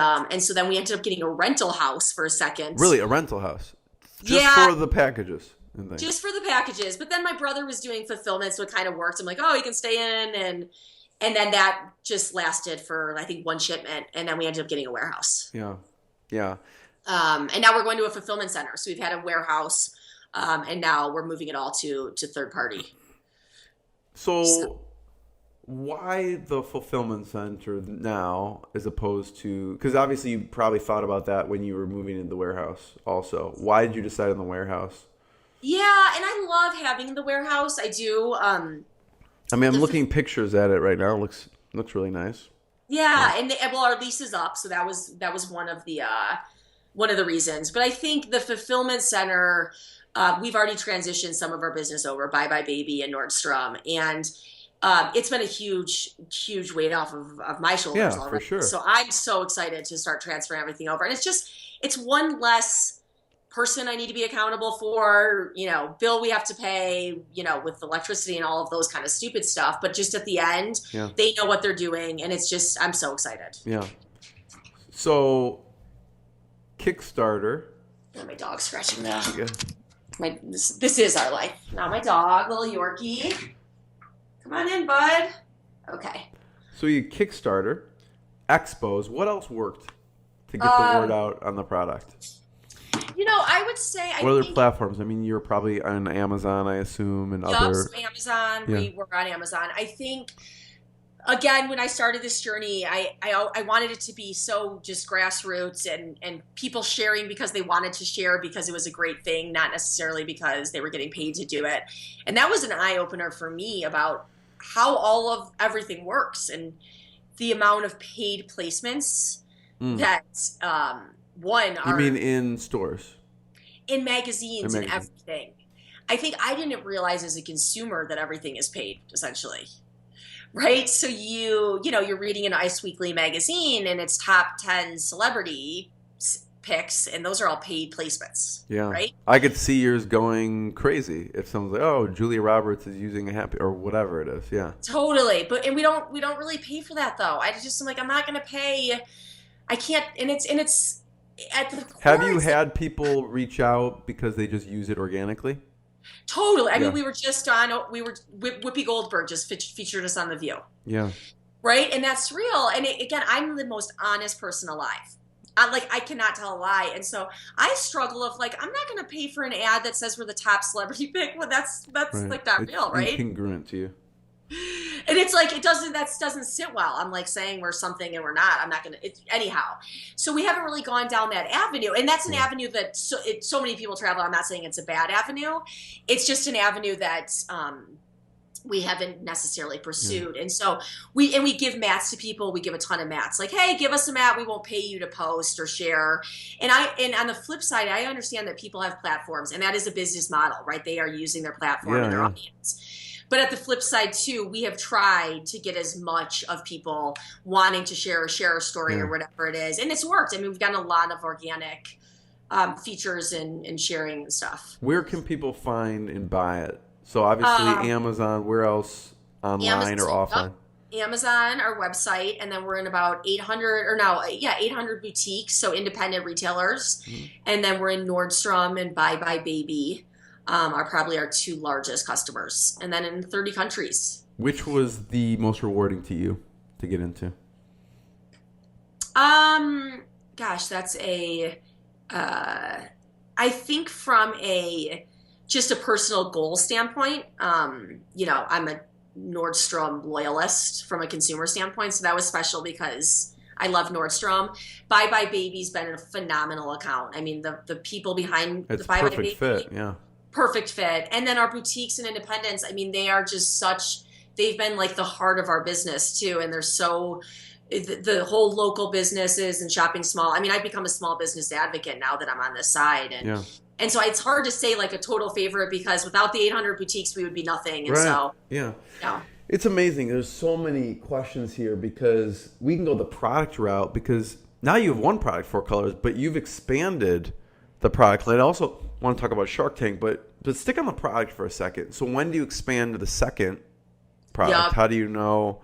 so then we ended up getting a rental house for a second. Really? A rental house? Just for the packages? and things. Just for the packages. But then my brother was doing fulfillment, so it kind of worked. I'm like, oh, you can stay in. And then that just lasted for, I think, one shipment. And then we ended up getting a warehouse. Yeah. Yeah. And now we're going to a fulfillment center. So we've had a warehouse, and now we're moving it all to third party. So why the fulfillment center now as opposed to, because obviously you probably thought about that when you were moving into the warehouse also. Why did you decide on the warehouse? Yeah, and I love having the warehouse. I do. I mean, I'm looking pictures at it right now. It looks really nice. Yeah, and well, our lease is up, so that was one of the reasons. But I think the fulfillment center, we've already transitioned some of our business over, Bye Bye Baby and Nordstrom, and it's been a huge weight off of my shoulders already. For sure. So I'm so excited to start transferring everything over, and it's one less person I need to be accountable for, bill we have to pay, with electricity and all of those kind of stupid stuff. But just at the end, they know what they're doing. And I'm so excited. Yeah. So Kickstarter. Oh, my dog's scratching this is our life. Now my dog, little Yorkie. Come on in, bud. Okay. So you Kickstarter, Expos. What else worked to get the word out on the product? I would say what other platforms? I mean, you're probably on Amazon, I assume, and other. Amazon. Yeah. We were on Amazon. I think, again, when I started this journey, I wanted it to be so just grassroots and people sharing because they wanted to share because it was a great thing, not necessarily because they were getting paid to do it. And that was an eye opener for me about how all of everything works and the amount of paid placements that. You mean in stores? In magazines and everything. I think I didn't realize as a consumer that everything is paid, essentially. Right? So you're reading an Ice Weekly magazine and it's top 10 celebrity picks, and those are all paid placements. Yeah. Right? I could see yours going crazy if someone's like, oh, Julia Roberts is using a happy, or whatever it is. Yeah. Totally. And we don't really pay for that though. I'm like, I'm not going to pay. I can't, and it's, at the core, have you had people reach out because they just use it organically? Totally. I mean, we were just on. Whoopi Goldberg just featured us on The View. Yeah. Right, and that's real. And again, I'm the most honest person alive. I cannot tell a lie, and so I struggle of I'm not going to pay for an ad that says we're the top celebrity pick. Well, that's right. Not real, right? It's incongruent to you. And it's it doesn't sit well. I'm saying we're something and we're not. I'm not going to, anyhow. So we haven't really gone down that avenue. And that's an avenue that so many people travel. I'm not saying it's a bad avenue. It's just an avenue that we haven't necessarily pursued. And so we give mats to people. We give a ton of mats. Hey, give us a mat. We won't pay you to post or share. And on the flip side, I understand that people have platforms, and that is a business model, right? They are using their platform and their audience. But at the flip side, too, we have tried to get as much of people wanting to share a story or whatever it is. And it's worked. I mean, we've gotten a lot of organic features and sharing and stuff. Where can people find and buy it? So obviously Amazon, where else online or offline? Amazon, our website, and then we're in about 800 boutiques, so independent retailers. Mm-hmm. And then we're in Nordstrom and Bye Bye Baby. Are probably our two largest customers, and then in 30 countries. Which was the most rewarding to you to get into? Gosh, that's I think from just a personal goal standpoint, I'm a Nordstrom loyalist from a consumer standpoint, so that was special because I love Nordstrom. Bye Bye Baby's been a phenomenal account. I mean, the people behind the Bye Bye Baby. It's perfect fit, yeah. Perfect fit. And then our boutiques and independents, I mean, they are just they've been the heart of our business too. And they're the whole local businesses and shopping small. I mean, I've become a small business advocate now that I'm on this side. And so it's hard to say a total favorite because without the 800 boutiques, we would be nothing. And so, yeah. It's amazing. There's so many questions here because we can go the product route because now you have one product, 4 colors, but you've expanded the product line. I also want to talk about Sharktank, but stick on the product for a second. So when do you expand to the second product? Yep. How do you know?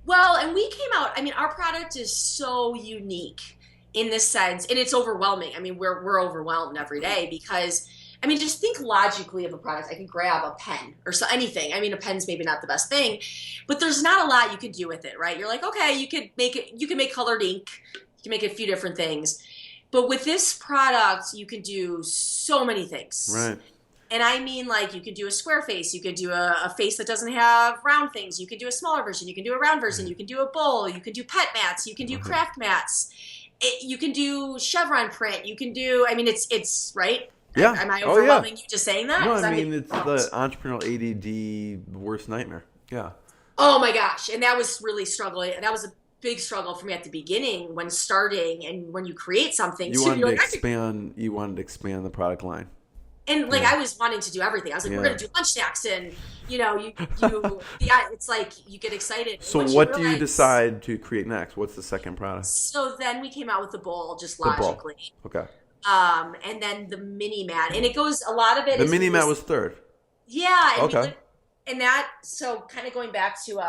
Well, and we came out, I mean, our product is so unique in this sense, and it's overwhelming. I mean, we're overwhelmed every day because, I mean, just think logically of a product. I can grab a pen or anything. I mean, a pen's maybe not the best thing, but there's not a lot you can do with it, right? You're like, okay, you can make colored ink. You can make a few different things. But with this product, you can do so many things. Right. And I mean, like, you could do a square face. You could do a face that doesn't have round things. You could do a smaller version. You can do a round version. You can do a bowl. You can do pet mats. You can do craft mats. You can do chevron print. You can do, I mean, it's right? Yeah. Am I overwhelming you just saying that? No, I mean, it's the entrepreneurial ADD worst nightmare. Yeah. Oh, my gosh. And that was really struggling. That was a big struggle for me at the beginning when starting and when you create something. You wanted to expand the product line. And like I was wanting to do everything. I was like, we're going to do lunch snacks, and you it's like you get excited. So what do you decide to create next? What's the second product? So then we came out with the bowl, just logically. Okay. And then the mini mat, and it goes. A lot of it. The mini mat was third. Yeah. Okay. And that, so kind of going back to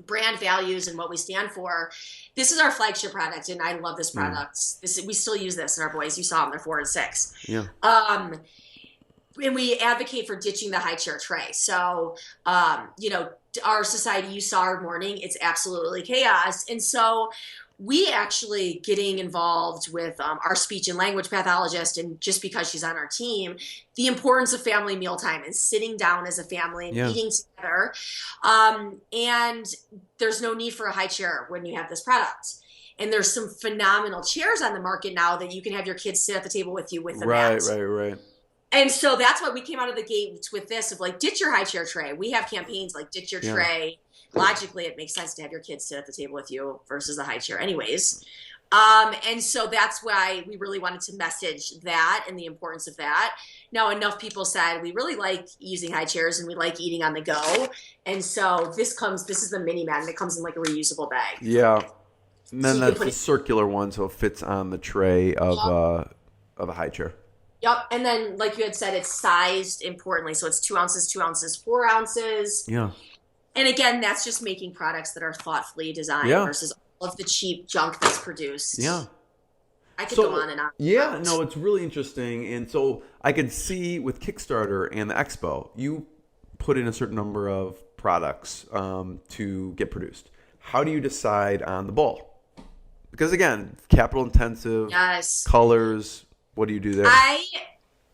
brand values and what we stand for. This is our flagship product, and I love this product. We still use this in our boys. You saw them; they're 4 and 6. Yeah. And we advocate for ditching the high chair tray. So, our society, you saw our morning; it's absolutely chaos, and so we actually getting involved with our speech and language pathologist, and just because she's on our team, the importance of family mealtime and sitting down as a family and eating together. And there's no need for a high chair when you have this product. And there's some phenomenal chairs on the market now that you can have your kids sit at the table with you with a mat. Right. And so that's why we came out of the gate with this of like, ditch your high chair tray. We have campaigns like ditch your tray. Logically, it makes sense to have your kids sit at the table with you versus the high chair anyways. And so that's why we really wanted to message that and the importance of that. Now, enough people said we really like using high chairs and we like eating on the go. And so this is the mini mat, and it comes in like a reusable bag. Yeah. And then that's the circular one, so it fits on the tray of a high chair. Yep. And then, like you had said, it's sized importantly. So it's 2 ounces, 2 ounces, 4 ounces. Yeah. And again, that's just making products that are thoughtfully designed versus all of the cheap junk that's produced. Yeah. I could go on and on. Yeah, no, it's really interesting. And so I could see with Kickstarter and the Expo, you put in a certain number of products to get produced. How do you decide on the bowl? Because again, capital intensive, colors, what do you do there? I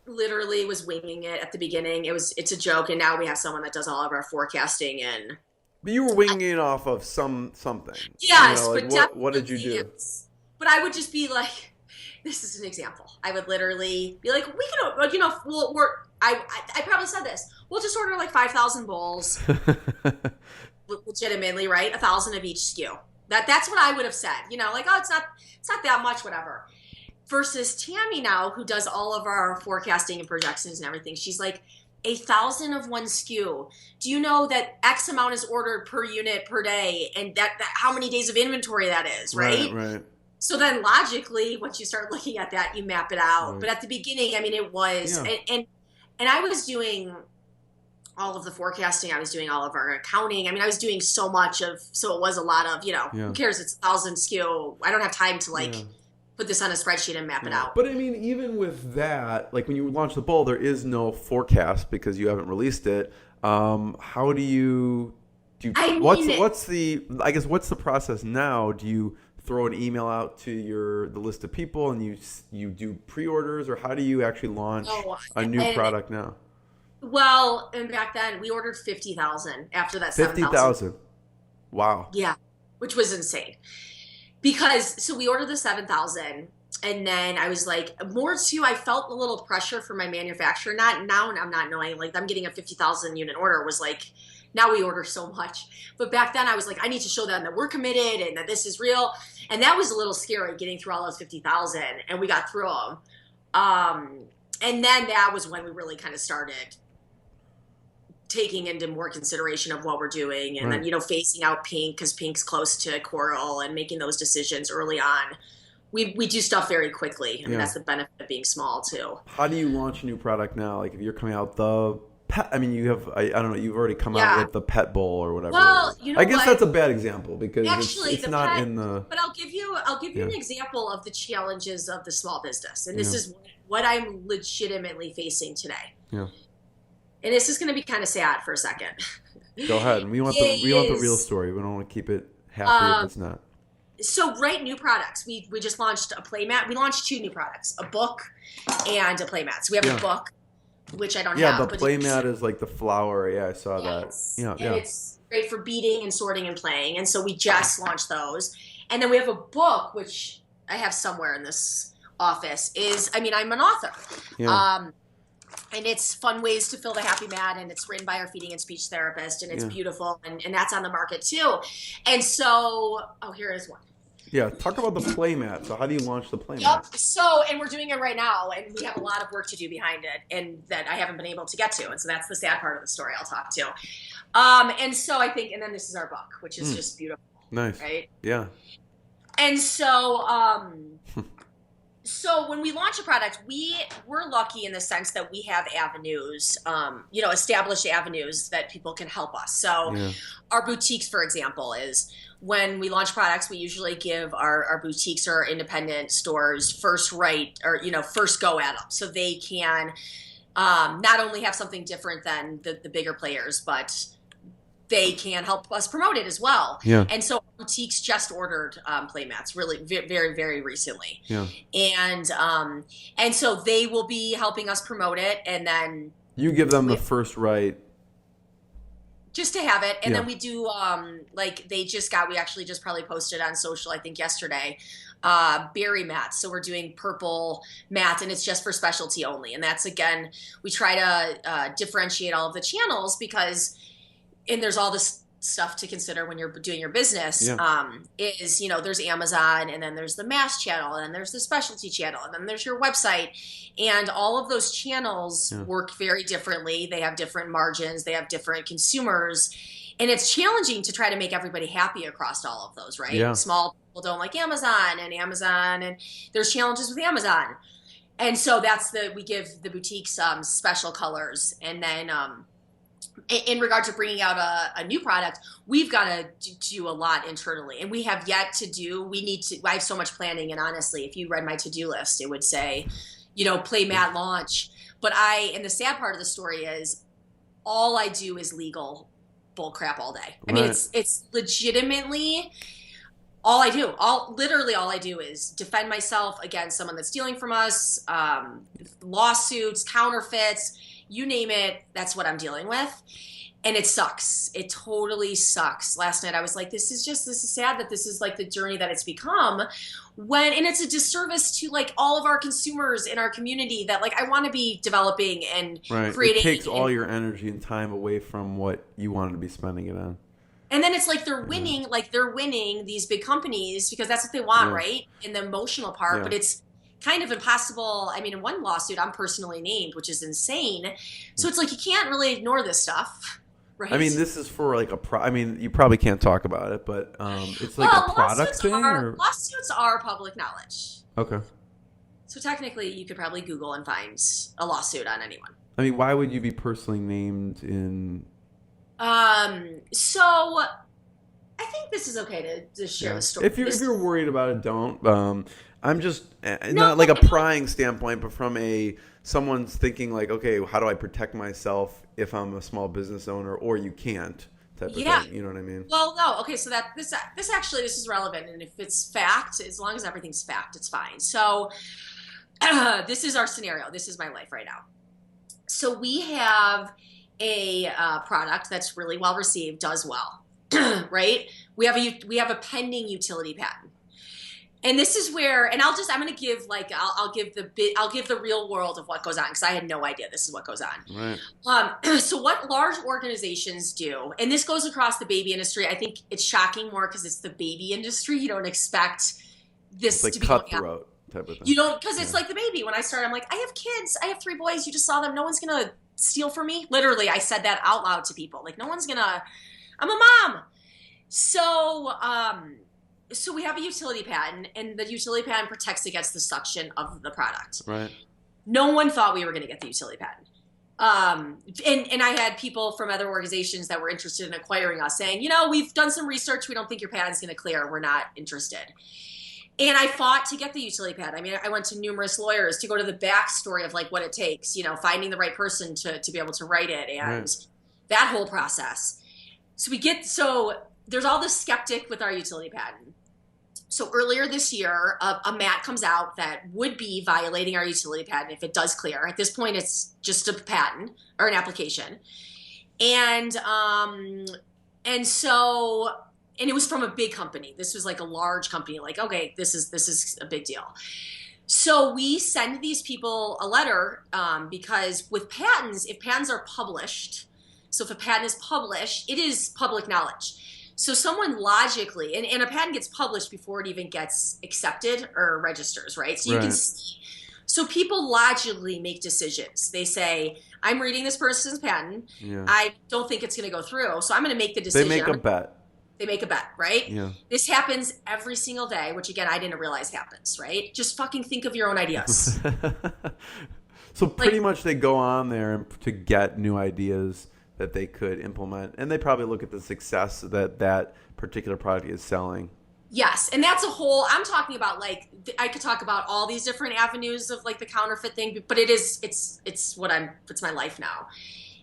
literally was winging it at the beginning. It's a joke, and now we have someone that does all of our forecasting and. But you were winging it off of something. Yes, but what did you do? But I would just be like, this is an example. I would literally be like, we can, I probably said this. We'll just order like 5,000 bowls, legitimately, right? 1,000 of each SKU. That's what I would have said. Like, oh, it's not that much, whatever. Versus Tammy now, who does all of our forecasting and projections and everything. She's like, 1,000 of one SKU. Do you know that X amount is ordered per unit per day, and that how many days of inventory that is, right? Right. So then logically, once you start looking at that, you map it out. Right. But at the beginning, I mean, it was, and I was doing all of the forecasting. I was doing all of our accounting. I mean, I was doing so much so it was a lot of, who cares? It's 1,000 SKU. I don't have time to put this on a spreadsheet and map it out. But I mean, even with that, like when you launch the bowl, there is no forecast because you haven't released it. How do you what's the process now? Do you throw an email out to the list of people and you do pre-orders, or how do you actually launch a new product now? Well, and back then we ordered 50,000 after that 50,000. Wow. Yeah, which was insane. So we ordered the 7,000, and then I was like, I felt a little pressure from my manufacturer. I'm not knowing, like, I'm getting a 50,000 unit order was like, now we order so much. But back then I was like, I need to show them that we're committed and that this is real. And that was a little scary getting through all those 50,000, and we got through them. And then that was when we really kind of started taking into more consideration of what we're doing, and then, phasing out pink because pink's close to coral, and making those decisions early on. We do stuff very quickly, and that's the benefit of being small too. How do you launch a new product now? Like if you're coming out the pet. I mean, you have. I don't know. You've already come out with the pet bowl or whatever. Well, you know I guess what? that's a bad example because Actually, it's not in the. But I'll give you an example of the challenges of the small business, and this is what I'm legitimately facing today. Yeah. And this is going to be kind of sad for a second. Go ahead. We want the real story. We don't want to keep it happy if it's not. So new products. We just launched a playmat. We launched 2 new products, a book and a playmat. So we have a book, which I don't have. Yeah, the playmat is like the flower. Yeah, I saw that. Yeah, and it's great for beading and sorting and playing. And so we just launched those. And then we have a book, which I have somewhere in this office. I'm an author. Yeah. And it's Fun Ways to Fill the Happy Mat, and it's written by our feeding and speech therapist, and it's beautiful, and that's on the market too. And so, here is one. Yeah, talk about the playmat. So how do you launch the playmat? Yep. So, and we're doing it right now, and we have a lot of work to do behind it, and that I haven't been able to get to. And so that's the sad part of the story I'll talk to. And so I think, and then this is our book, which is just beautiful. Nice. Right? Yeah. And so, so when we launch a product, we're lucky in the sense that we have avenues, established avenues that people can help us. So our boutiques, for example, is when we launch products, we usually give our boutiques or our independent stores first go at them. So they can not only have something different than the bigger players, but they can help us promote it as well. Yeah. And so boutiques just ordered playmats really very, very recently. Yeah. And so they will be helping us promote it, and then you give them the first right just to have it. And then we do we actually just probably posted on social, I think yesterday, berry mats. So we're doing purple mats, and it's just for specialty only. And that's, again, we try to differentiate all of the channels because and there's all this stuff to consider when you're doing your business. There's Amazon, and then there's the mass channel, and then there's the specialty channel, and then there's your website, and all of those channels work very differently. They have different margins, they have different consumers, and it's challenging to try to make everybody happy across all of those, right? Small people don't like Amazon, and there's challenges with Amazon, and so we give the boutiques special colors. And then in regard to bringing out a new product, we've got to do a lot internally, and we have yet to do. I have so much planning, and honestly, if you read my to-do list, it would say, playmat launch. But and the sad part of the story is, all I do is legal bull crap all day. I mean, it's legitimately all I do. Literally all I do is defend myself against someone that's stealing from us, lawsuits, counterfeits. You name it, that's what I'm dealing with. And it sucks. It totally sucks. Last night I was like, this is sad that this is like the journey that it's become. And it's a disservice to like all of our consumers in our community that like I want to be developing and creating. It takes all your energy and time away from what you wanted to be spending it on. And then it's like they're winning these big companies because that's what they want, right? In the emotional part, but it's kind of impossible. I mean, in one lawsuit, I'm personally named, which is insane. So it's like you can't really ignore this stuff, right? I mean, this is for like you probably can't talk about it, but it's like a product thing? Lawsuits are public knowledge. Okay. So technically, you could probably Google and find a lawsuit on anyone. I mean, why would you be personally named in... So I think this is okay to share the story. If you're worried about it, don't. I'm just not like a prying standpoint, but from someone's thinking like, okay, how do I protect myself if I'm a small business owner, or you can't type of thing. You know what I mean? Well, no. Okay, so this is relevant, and if it's fact, as long as everything's fact, it's fine. So this is our scenario. This is my life right now. So we have a product that's really well received, does well, right? We have a pending utility patent. And this is where, and I'm going to give I'll give the real world of what goes on, because I had no idea this is what goes on. Right. So what large organizations do, and this goes across the baby industry. I think it's shocking more because it's the baby industry. You don't expect this to be cutthroat type of thing. You don't, because it's like the baby. When I started, I'm like, I have kids. I have 3 boys. You just saw them. No one's going to steal from me. Literally, I said that out loud to people. Like, no one's going to, I'm a mom. So we have a utility patent, and the utility patent protects against the suction of the product. Right. No one thought we were going to get the utility patent. And I had people from other organizations that were interested in acquiring us saying, we've done some research. We don't think your patent's going to clear. We're not interested. And I fought to get the utility patent. I mean, I went to numerous lawyers to go to the backstory of like what it takes, finding the right person to be able to write it and that whole process. So there's all this skeptic with our utility patent. So earlier this year, a mat comes out that would be violating our utility patent if it does clear. At this point, it's just a patent or an application. And it was from a big company. This was like a large company. Like, okay, this is a big deal. So we send these people a letter because with patents, if patents are published, so if a patent is published, it is public knowledge. So someone logically, and a patent gets published before it even gets accepted or registers, right? So you can see. So people logically make decisions. They say, I'm reading this person's patent. Yeah. I don't think it's going to go through. So I'm going to make the decision. They make a bet. They make a bet, right? Yeah. This happens every single day, which again, I didn't realize happens, right? Just fucking think of your own ideas. So pretty much they go on there to get new ideas that they could implement, and they probably look at the success that particular product is selling. Yes, and that's I'm talking about like, I could talk about all these different avenues of like the counterfeit thing, but it's my life now.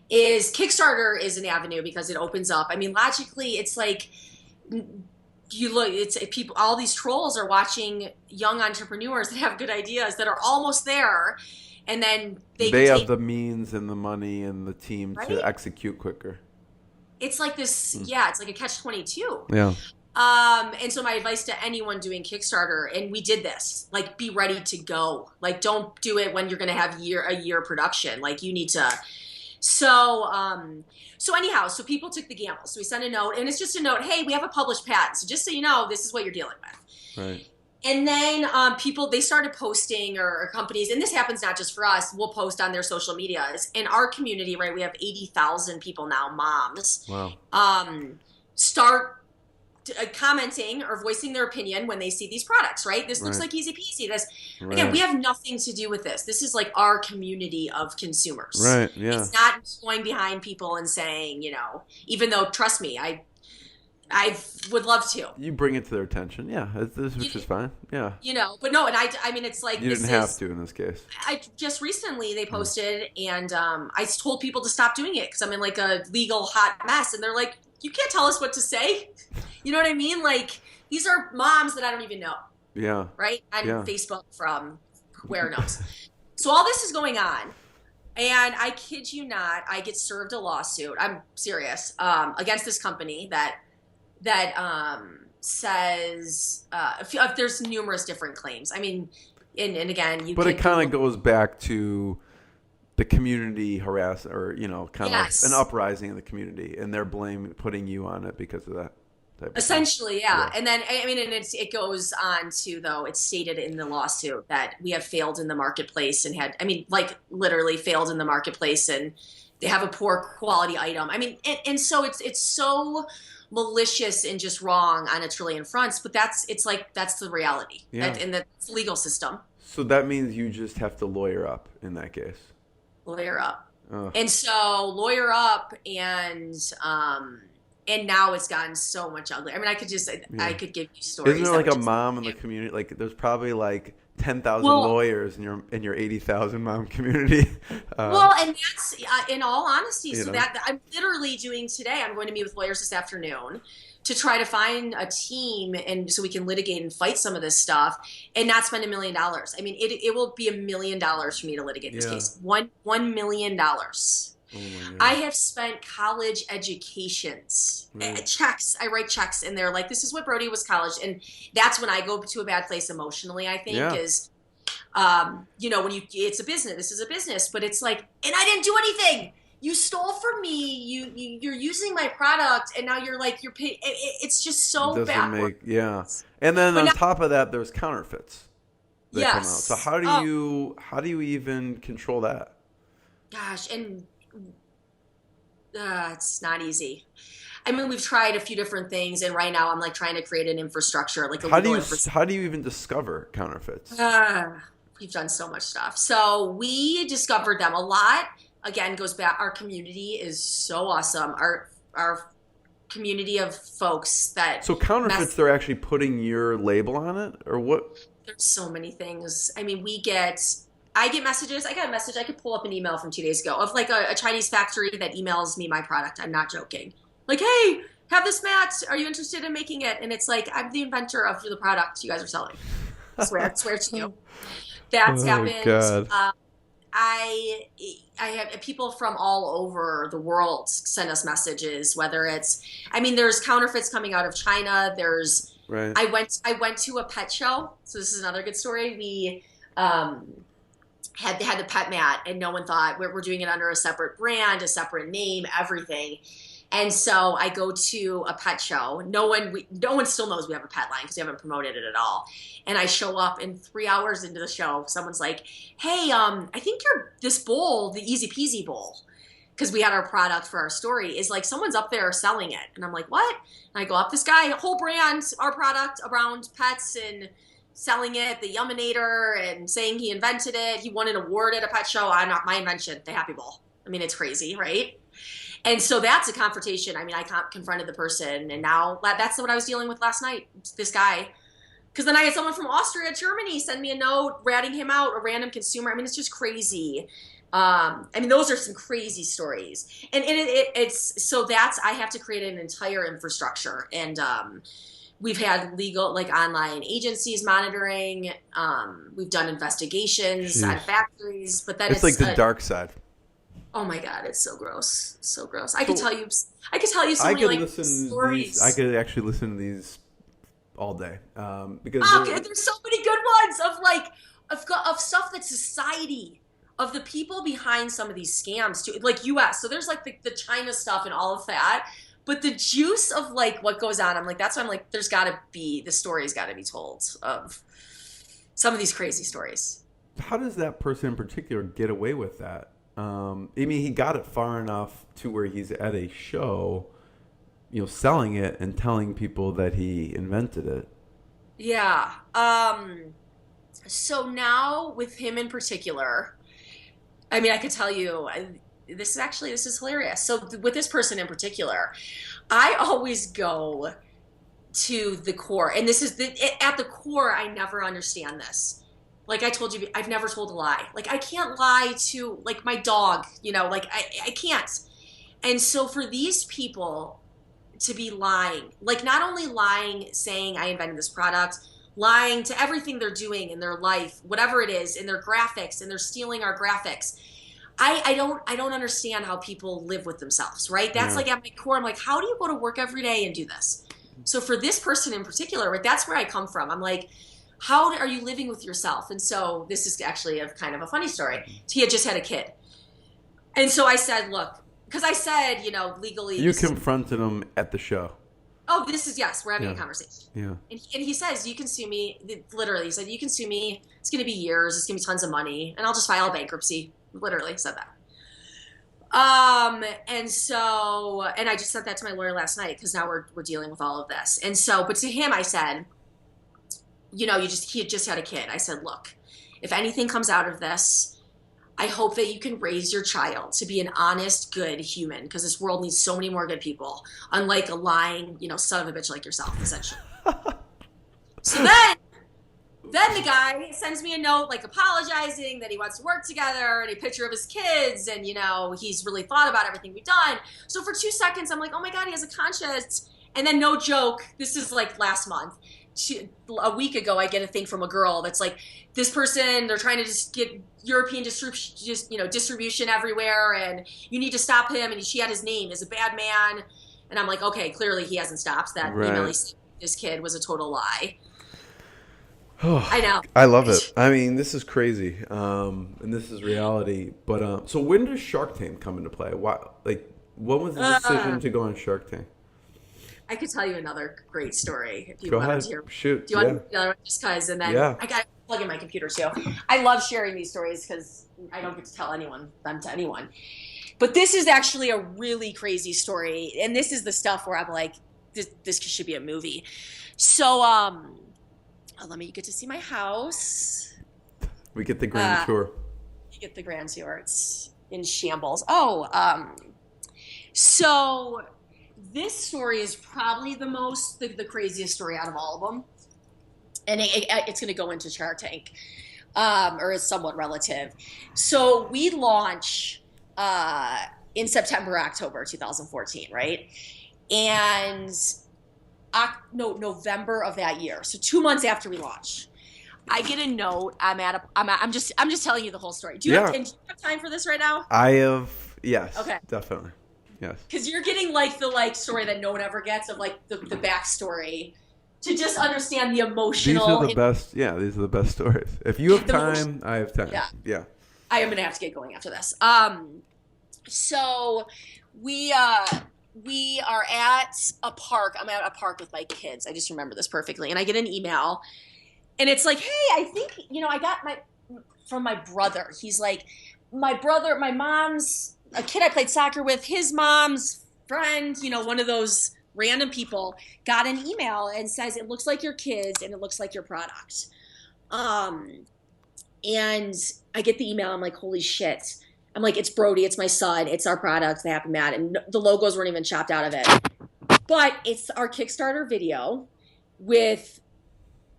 Kickstarter is an avenue because it opens up. I mean, logically, it's like people, all these trolls are watching young entrepreneurs that have good ideas that are almost there. And then they have the means and the money and the team to execute quicker. It's like this, it's like a catch-22. Yeah. And so my advice to anyone doing Kickstarter, and we did this, like be ready to go. Like don't do it when you're going to have a year production. Like you need to. So anyhow, so people took the gamble. So we sent a note, and it's just a note. Hey, we have a published patent. So just so you know, this is what you're dealing with. Right. And then people, they started posting, or companies, and this happens not just for us, we'll post on their social medias. In our community, right, we have 80,000 people now, moms, start commenting or voicing their opinion when they see these products, right? This looks like easy peasy. Again, we have nothing to do with this. This is like our community of consumers. Right, yeah. It's not going behind people and saying, even though, trust me, I would love to. You bring it to their attention, which is fine, yeah. But no, and I mean, it's like you didn't have to in this case. I just recently they posted, and I told people to stop doing it because I'm in like a legal hot mess, and they're like, "You can't tell us what to say." You know what I mean? Like these are moms that I don't even know. Yeah. Right? On Facebook from where knows. So all this is going on. And I kid you not, I get served a lawsuit. I'm serious. Against this company that says if there's numerous different claims. I mean, and again, but it kind of goes back to the community harass, or kind of like an uprising in the community, and they're putting you on it because of that. Essentially, yeah. And then I mean, and it goes on to, though, it's stated in the lawsuit that we have failed in the marketplace and literally failed in the marketplace, and they have a poor quality item. I mean, and so it's so malicious and just wrong on a trillion fronts, but that's the reality in the legal system. So that means you just have to lawyer up in that case. Lawyer up. And so lawyer up, and now it's gotten so much ugly. I mean, I could give you stories. Isn't there like a mom in the community? Like there's probably like 10,000 lawyers in your 80,000 mom community. And that's in all honesty. So that I'm literally doing today. I'm going to meet with lawyers this afternoon to try to find a team, and so we can litigate and fight some of this stuff and not spend $1 million. I mean, it will be $1 million for me to litigate this case. $1 million. Oh, I have spent college educations, checks. I write checks, and they're like, this is what Brody was college. And that's when I go to a bad place emotionally, I think, is, when it's a business, this is a business, but it's like, and I didn't do anything. You stole from me. You're using my product, and now you're like, you're paying. It's just so backward. And then on top of that, there's counterfeits that come out. So how do you even control that? Gosh, and it's not easy. I mean, we've tried a few different things, and right now I'm like trying to create an infrastructure, like how do you even discover counterfeits? We've done so much stuff. So we discovered them a lot. again, goes back. Our community is so awesome. Our community of folks that So counterfeits, they're actually putting your label on it, or what? There's so many things. I mean, I get messages. I got a message. I could pull up an email from 2 days ago of like a Chinese factory that emails me my product. I'm not joking. Like, hey, have this mat. Are you interested in making it? And it's like, I'm the inventor of the product you guys are selling. I swear to you. That's happened. God. I have people from all over the world send us messages, whether it's, I mean, there's counterfeits coming out of China. Right. I went to a pet show. So this is another good story. We had the pet mat, and no one thought we're doing it under a separate brand, a separate name, everything. And so I go to a pet show. No one still knows we have a pet line because we haven't promoted it at all. And I show up, and 3 hours into the show, someone's like, "Hey, I think this bowl, the Easy Peasy bowl, because we had our product for our story, is like someone's up there selling it." And I'm like, "What?" And I go up, this guy, whole brand, our product around pets and selling it, the Yuminator, and saying he invented it. He won an award at a pet show. Not my invention, the Happy Bowl. I mean, it's crazy, right? And so that's a confrontation. I mean, I confronted the person, and now that's what I was dealing with last night. This guy. Because then I had someone from Austria, Germany, send me a note ratting him out, a random consumer. I mean, it's just crazy. I mean, those are some crazy stories. And it's so I have to create an entire infrastructure. And we've had legal, like online agencies monitoring. We've done investigations on factories. But then it's like the dark side. Oh my God, it's so gross. So gross. I could tell you so many like stories. I could actually listen to these all day. Because there's so many good ones of stuff that society, of the people behind some of these scams too, like US. So there's like the China stuff and all of that. But the juice of like what goes on, I'm like, that's why I'm like, the story's gotta be told of some of these crazy stories. How does that person in particular get away with that? I mean, he got it far enough to where he's at a show, selling it and telling people that he invented it. Yeah. So now with him in particular, I mean, I could tell you, this is hilarious. So with this person in particular, I always go to the core, and this is at the core, I never understand this. Like I told you, I've never told a lie. Like I can't lie to like my dog, like I can't. And so for these people to be lying, like not only lying, saying I invented this product, lying to everything they're doing in their life, whatever it is, in their graphics, and they're stealing our graphics. I don't understand how people live with themselves, right? That's like at my core, I'm like, how do you go to work every day and do this? So for this person in particular, right, that's where I come from. I'm like, how are you living with yourself? And so this is actually a kind of a funny story. He had just had a kid. And so I said, look, because I said, legally. You confronted him at the show. Oh, yes, we're having a conversation. Yeah. And he says, you can sue me. Literally, he said, you can sue me. It's going to be years. It's going to be tons of money. And I'll just file bankruptcy. Literally said that. And I just sent that to my lawyer last night because now we're dealing with all of this. And so, but to him, I said, he had just had a kid. I said, look, if anything comes out of this, I hope that you can raise your child to be an honest, good human, because this world needs so many more good people, unlike a lying, son of a bitch like yourself, essentially. So then the guy sends me a note, like apologizing that he wants to work together, and a picture of his kids, and he's really thought about everything we've done. So for 2 seconds, I'm like, oh my God, he has a conscience. And then no joke, this is like last month. A week ago, I get a thing from a girl that's like, this person, they're trying to just get European distribution everywhere, and you need to stop him. And she had his name as a bad man. And I'm like, okay, clearly he hasn't stopped. That email he sent this kid was a total lie. I know. I love it. I mean, this is crazy, and this is reality. But so when does Shark Tank come into play? What was the decision to go on Shark Tank? I could tell you another great story if you go want ahead. to hear. Shoot. Do you want another one? Just because, and then I got to plug in my computer too. I love sharing these stories because I don't get to tell them to anyone. But this is actually a really crazy story, and this is the stuff where I'm like, this should be a movie. So, let me get to see my house. We get the grand tour. You get the grand tour. in shambles. So this story is probably the craziest story out of all of them. And it's going to go into Shark Tank, or is somewhat relative. So we launch in September, October 2014, right? And November of that year. So 2 months after we launch, I get a note. I'm just telling you the whole story. Do you have time for this right now? I have, yes. Okay. Definitely. Yes. Because you're getting like the story that no one ever gets of like the backstory to just understand the emotional. These are the best. Yeah, these are the best stories. If you have time, I have time. Yeah. I am gonna have to get going after this. So we are at a park. I'm at a park with my kids. I just remember this perfectly. And I get an email, and it's like, hey, I think I got from my brother. He's like, my mom's a kid I played soccer with, his mom's friend, one of those random people, got an email and says, it looks like your kids and it looks like your product. And I get the email. I'm like, holy shit. I'm like, it's Brody. It's my son. It's our product, the Happy Mat. And the logos weren't even chopped out of it. But it's our Kickstarter video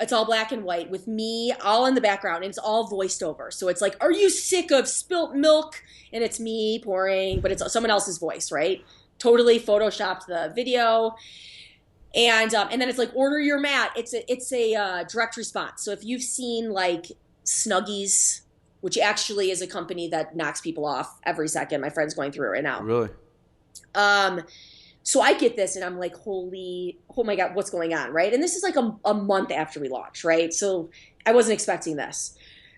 it's all black and white with me all in the background, and it's all voiced over. So it's like, are you sick of spilt milk? And it's me pouring, but it's someone else's voice, right? Totally photoshopped the video. And then it's like, order your mat. It's a direct response. So if you've seen like Snuggies, which actually is a company that knocks people off every second. My friend's going through it right now. Really? So I get this and I'm like, oh my God, what's going on, right? And this is like a month after we launch, right? So I wasn't expecting this.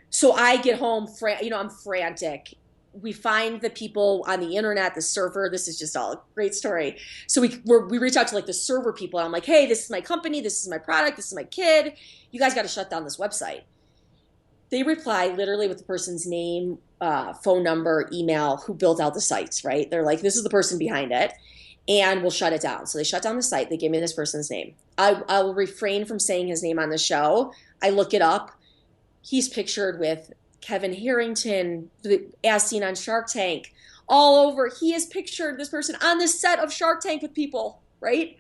So I get home, I'm frantic. We find the people on the internet, the server. This is just all a great story. So we reach out to like the server people. And I'm like, hey, this is my company. This is my product. This is my kid. You guys got to shut down this website. They reply literally with the person's name, phone number, email, who built out the sites, right? They're like, this is the person behind it, and we'll shut it down. So they shut down the site. They gave me this person's name. I will refrain from saying his name on the show. I look it up. He's pictured with Kevin Harrington, as seen on Shark Tank, all over. He has pictured this person on the set of Shark Tank with people, right?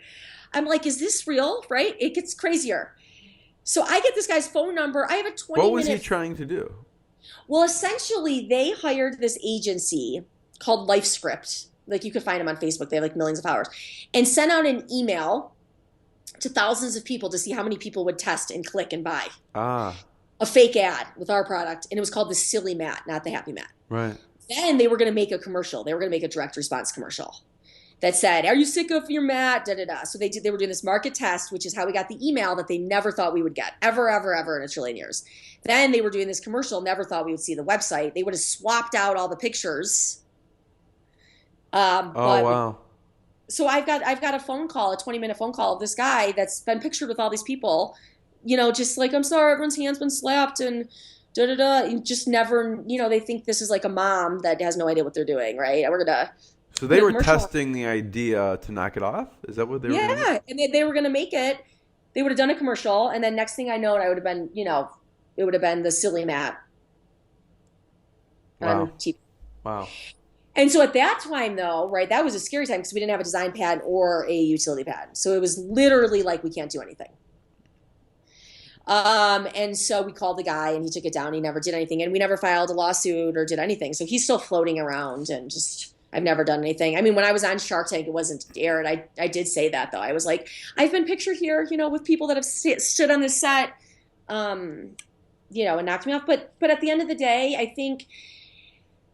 I'm like, is this real, right? It gets crazier. So I get this guy's phone number. I have a 20-minute... What was he trying to do? Well, essentially, they hired this agency called LifeScript. Like, you could find them on Facebook. They have, like, millions of followers. And sent out an email to thousands of people to see how many people would test and click and buy. A fake ad with our product. And it was called the Silly Mat, not the Happy Mat. Right. Then they were going to make a commercial. They were going to make a direct response commercial that said, are you sick of your mat? Da-da-da. So they were doing this market test, which is how we got the email that they never thought we would get, ever, ever, ever in a trillion years. Then they were doing this commercial, never thought we would see the website. They would have swapped out all the pictures. Wow. So I've got a phone call, a 20-minute phone call of this guy that's been pictured with all these people, just like, I'm sorry, everyone's hand's been slapped and da-da-da. And just never, they think this is like a mom that has no idea what they're doing, right? We're going to... So they were testing the idea to knock it off? Is that what they were doing? Yeah, and they were going to make it. They would have done a commercial, and then next thing I know, I would have been, it would have been the Silly Mat. Wow. Wow. And so at that time, though, right, that was a scary time because we didn't have a design patent or a utility patent. So it was literally like, we can't do anything. And so we called the guy, and he took it down. He never did anything, and we never filed a lawsuit or did anything. So he's still floating around and just... I've never done anything. I mean, when I was on Shark Tank, it wasn't aired. I did say that, though. I was like, I've been pictured here, with people that have stood on the set, and knocked me off. But at the end of the day, I think,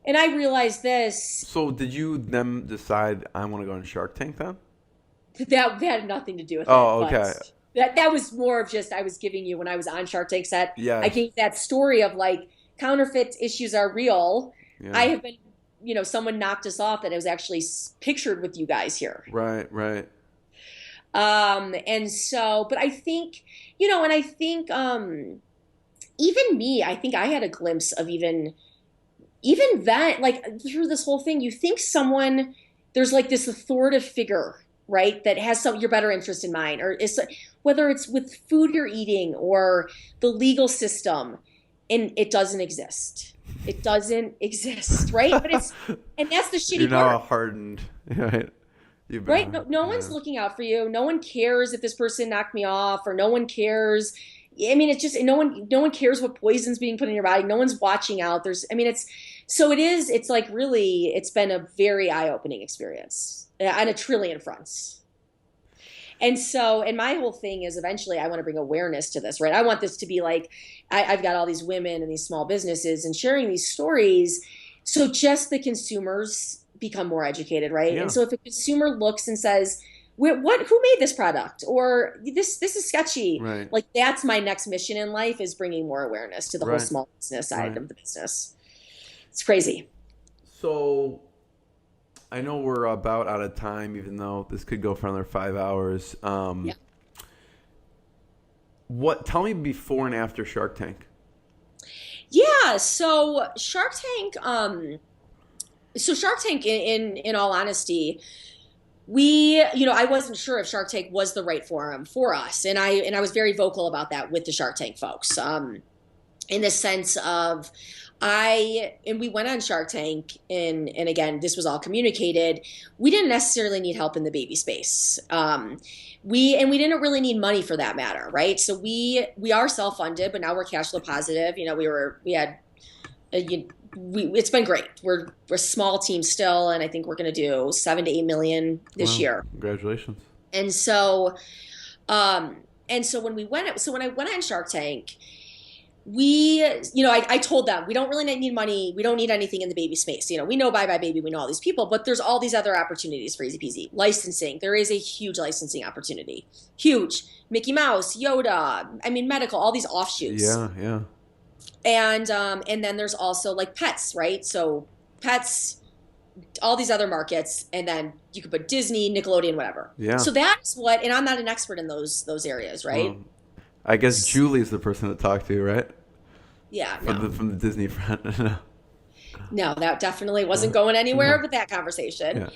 and I realized this. So did you then decide I want to go on Shark Tank then? That had nothing to do with it. Oh, okay. That was more of just, I was giving you, when I was on Shark Tank set, yes. I gave that story of like, counterfeit issues are real. Yeah. I have been... someone knocked us off that it was actually pictured with you guys here. Right. And so, but I think, and I think, even me, I think I had a glimpse of even that, like through this whole thing, you think there's like this authoritative figure, right? That has your better interest in mind, or whether it's with food you're eating or the legal system. and it doesn't exist. It doesn't exist, right? But and that's the shitty You're now part. hardened, right? Right? No one's looking out for you. No one cares if this person knocked me off, or no one cares. I mean, it's just no one cares what poison's being put in your body. No one's watching out. It's like really, it's been a very eye-opening experience on a trillion fronts. And so, and my whole thing is eventually I want to bring awareness to this, right? I want this to be like, I've got all these women and these small businesses and sharing these stories. So just the consumers become more educated, right? Yeah. And so if a consumer looks and says, who made this product? Or this is sketchy. Right. Like that's my next mission in life, is bringing more awareness to the whole small business side of the business. It's crazy. So I know we're about out of time, even though this could go for another 5 hours. Yeah. Tell me before and after Shark Tank. Yeah. So Shark Tank, in all honesty, I wasn't sure if Shark Tank was the right forum for us. And I was very vocal about that with the Shark Tank folks, in the sense of, we went on Shark Tank, and again, this was all communicated. We didn't necessarily need help in the baby space. We didn't really need money for that matter, right? So we are self-funded, but now we're cash flow positive. It's been great. We're a small team still, and I think we're going to do 7 to 8 million this year. Congratulations. And so, when I went on Shark Tank, I told them, we don't really need money. We don't need anything in the baby space. We know Bye Bye Baby. We know all these people, but there's all these other opportunities for EZPZ. Licensing. There is a huge licensing opportunity. Huge. Mickey Mouse, Yoda, medical, all these offshoots. Yeah. And then there's also like pets, right? So pets, all these other markets, and then you could put Disney, Nickelodeon, whatever. Yeah. So that's and I'm not an expert in those areas, right? I guess Julie's the person to talk to, right? Yeah. From the Disney front. No, that definitely wasn't going anywhere with that conversation. Yeah.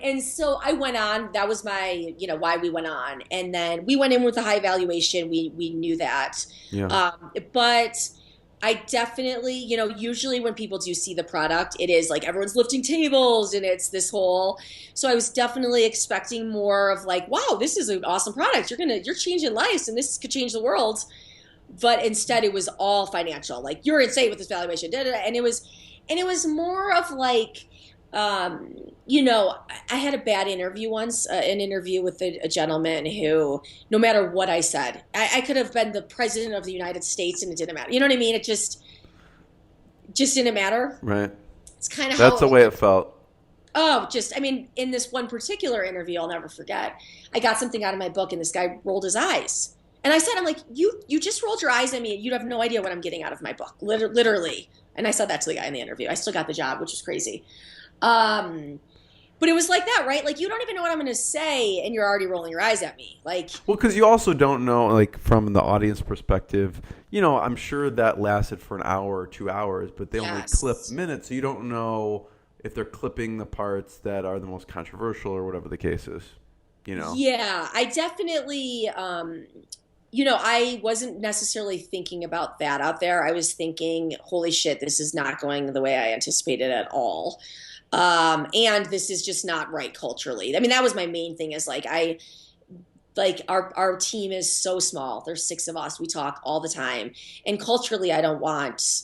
And so I went on. That was my, why we went on. And then we went in with a high valuation. We knew that. Yeah. But I definitely, usually when people do see the product, it is like everyone's lifting tables and it's this whole. So I was definitely expecting more of like, wow, this is an awesome product. You're changing lives and this could change the world. But instead it was all financial. Like, you're insane with this valuation. And it was more of like, I had a bad interview once, an interview with a gentleman who, no matter what I said, I could have been the president of the United States and it didn't matter. You know what I mean? It just didn't matter. Right. It's kind of that's the way it felt. Oh, in this one particular interview, I'll never forget, I got something out of my book and this guy rolled his eyes. And I said, I'm like, you just rolled your eyes at me. You have no idea what I'm getting out of my book, literally. And I said that to the guy in the interview. I still got the job, which was crazy. But it was like that, right? Like, you don't even know what I'm going to say, and you're already rolling your eyes at me. Like, well, because you also don't know, like, from the audience perspective, I'm sure that lasted for an hour or 2 hours, but they only clip minutes, so you don't know if they're clipping the parts that are the most controversial or whatever the case is, Yeah, I definitely, I wasn't necessarily thinking about that out there. I was thinking, holy shit, this is not going the way I anticipated at all. And this is just not right culturally. That was my main thing, is like, our team is so small. There's 6 of us. We talk all the time. And culturally, I don't want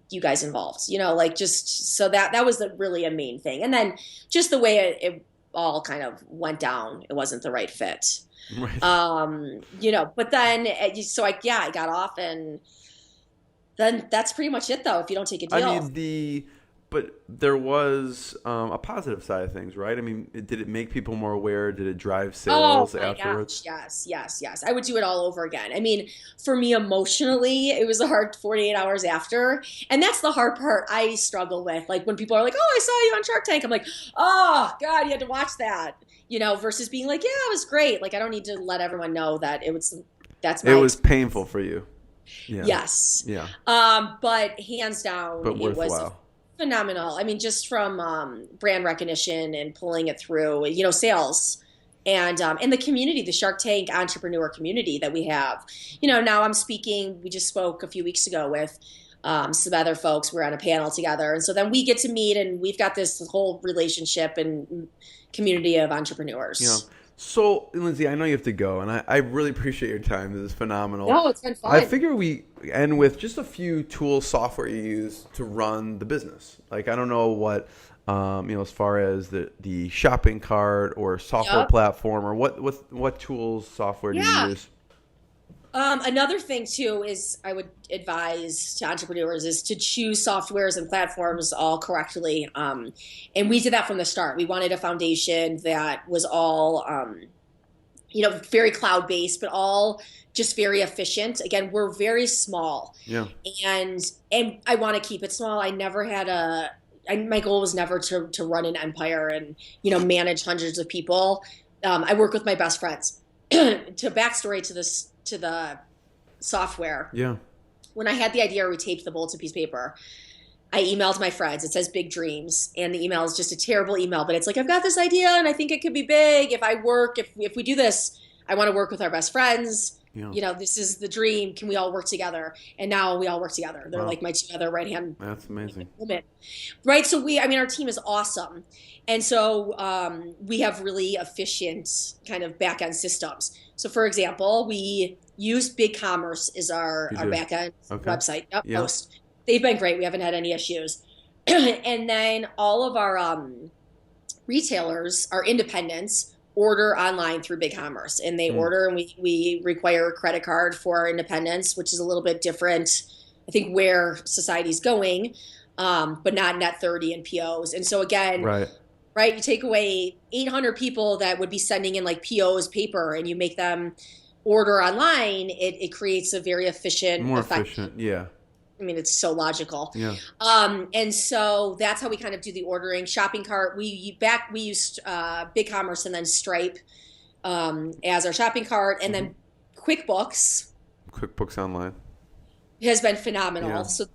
you guys involved, just so that was really a main thing. And then just the way it all kind of went down, it wasn't the right fit. Right. But then, I got off, and then that's pretty much it, though, if you don't take a deal. But there was a positive side of things, right? Did it make people more aware? Did it drive sales afterwards? Gosh, yes. I would do it all over again. For me, emotionally, it was a hard 48 hours after. And that's the hard part I struggle with. Like, when people are like, oh, I saw you on Shark Tank. I'm like, oh, God, you had to watch that. Versus being like, yeah, it was great. Like, I don't need to let everyone know that it was painful for you. Yeah. Yes. Yeah. But hands down, but worthwhile. It was phenomenal. Just from brand recognition and pulling it through, sales, And the community, the Shark Tank entrepreneur community that we have. Now we just spoke a few weeks ago with some other folks. We're on a panel together. And so then we get to meet, and we've got this whole relationship and community of entrepreneurs. Yeah. So, Lindsey, I know you have to go, and I really appreciate your time. This is phenomenal. No, it's been fun. I figure we end with just a few tools, software you use to run the business. Like, I don't know what, as far as the shopping cart or software platform, or what tools, software do you use? Another thing too is I would advise to entrepreneurs is to choose softwares and platforms all correctly. And we did that from the start. We wanted a foundation that was all, very cloud-based, but all just very efficient. Again, we're very small. Yeah. And I want to keep it small. I never had my goal was never to run an empire and, manage hundreds of people. I work with my best friends. To backstory to the software. Yeah. When I had the idea, we taped the bulletin piece of paper. I emailed my friends. It says big dreams. And the email is just a terrible email, but it's like, I've got this idea and I think it could be big. If we do this, I want to work with our best friends. Yeah. This is the dream. Can we all work together? And now we all work together. They're like my two other right-hand. That's amazing. Women. Right. So our team is awesome. And so we have really efficient kind of back-end systems. So for example, we use BigCommerce as our back-end website host. They've been great. We haven't had any issues. And then all of our retailers, our independents, order online through BigCommerce, and they order, and we require a credit card for our independents, which is a little bit different, I think, where society's going, but not net 30 and POs. And so again, right, you take away 800 people that would be sending in like POs paper, and you make them order online, it creates a very efficient, more efficient. Yeah. I mean, it's so logical. Yeah. And so that's how we kind of do the ordering. Shopping cart, we used BigCommerce and then Stripe as our shopping cart, and then QuickBooks Online has been phenomenal. Yeah. So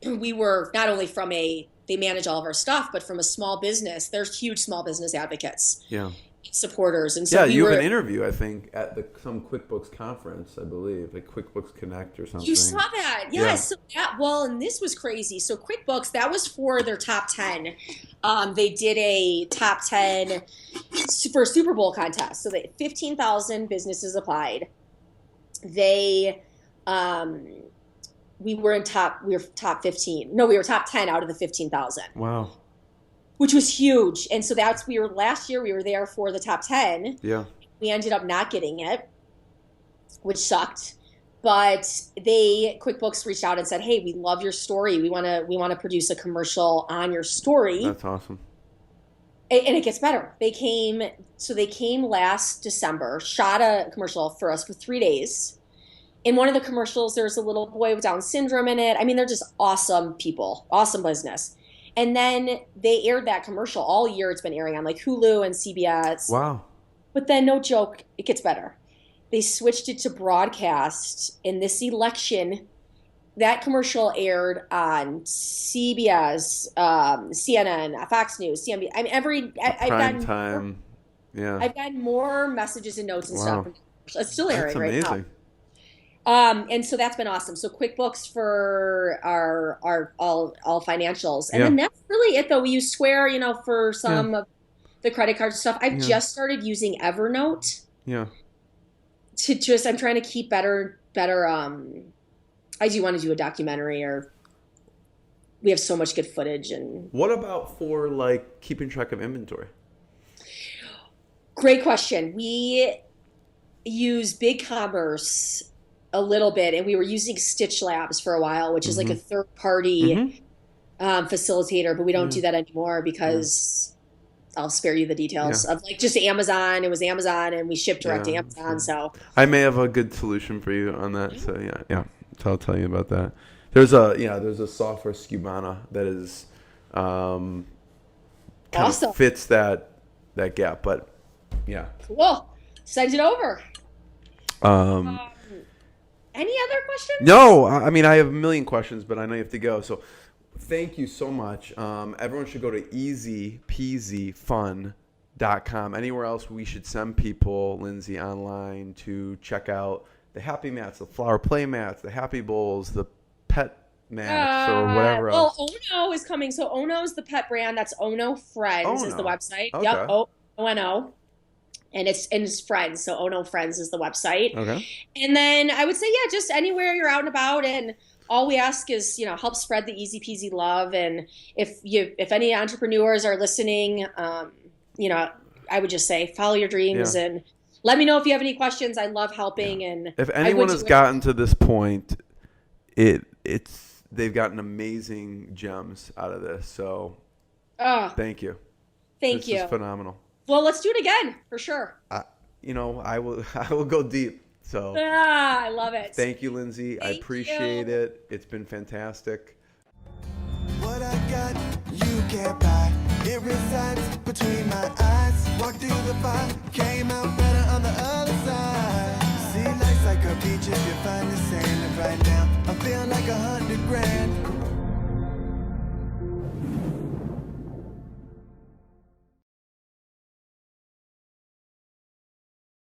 we were not only they manage all of our stuff, but from a small business, there's huge small business advocates. Yeah. Supporters. And so you have an interview, I think, at some QuickBooks conference, I believe, like QuickBooks Connect or something. You saw that. Yeah. So and this was crazy. So QuickBooks, that was for their top 10. They did a top 10 for Super Bowl contest. So 15,000 businesses applied. We were top 15. No, we were top 10 out of the 15,000. Wow. Which was huge. And so last year we were there for the top 10. Yeah. We ended up not getting it, which sucked. But QuickBooks reached out and said, "Hey, we love your story. We want to produce a commercial on your story." That's awesome. And it gets better. They came last December, shot a commercial for us for 3 days. In one of the commercials, there's a little boy with Down syndrome in it. I mean, they're just awesome people, awesome business. And then they aired that commercial all year. It's been airing on like Hulu and CBS. Wow. But then, no joke, it gets better. They switched it to broadcast in this election. That commercial aired on CBS, CNN, Fox News, CNBC. I mean, Prime time. Yeah. I've gotten more messages and notes and stuff. It's still airing right now. And so that's been awesome. So QuickBooks for our all financials. And then that's really it, though. We use Square, for some of the credit card stuff. I've just started using Evernote. Yeah. I'm trying to keep better. I do want to do a documentary, or we have so much good footage. And what about for like keeping track of inventory? Great question. We use BigCommerce a little bit, and we were using Stitch Labs for a while, which is like a third-party facilitator, but we don't do that anymore because I'll spare you the details of like just Amazon. It was Amazon, and we shipped direct to Amazon. So I may have a good solution for you on that. So so I'll tell you about that. There's a software Skubana that is kind of fits that gap, but cool. Send it over. Any other questions? No, I mean, I have a million questions, but I know you have to go. So thank you so much. Everyone should go to ezpz&nbsp.com .com. Anywhere else we should send people, Lindsey, online to check out the happy mats, the flower play mats, the happy bowls, the pet mats, or whatever else? Well, Ono is coming. So Ono is the pet brand. That's Ono Friends is the Ono. website. Okay. Yep, ONO. And it's Friends. So Ono Friends is the website. Okay. And then I would say, yeah, just anywhere you're out and about, and all we ask is, help spread the easy peasy love. And if any entrepreneurs are listening, I would just say follow your dreams and let me know if you have any questions. I love helping. And if anyone has gotten to this point, they've gotten amazing gems out of this. So thank you. Thank you. This is phenomenal. Well, let's do it again for sure. I will go deep. So I love it. Thank you, Lindsey. I appreciate it. It's been fantastic. What I got, you can't buy. It resides between my eyes. Walked through the fire, came out better on the other side. See, life's like a beach if you find the sand. And right now, I feel like 100 grand.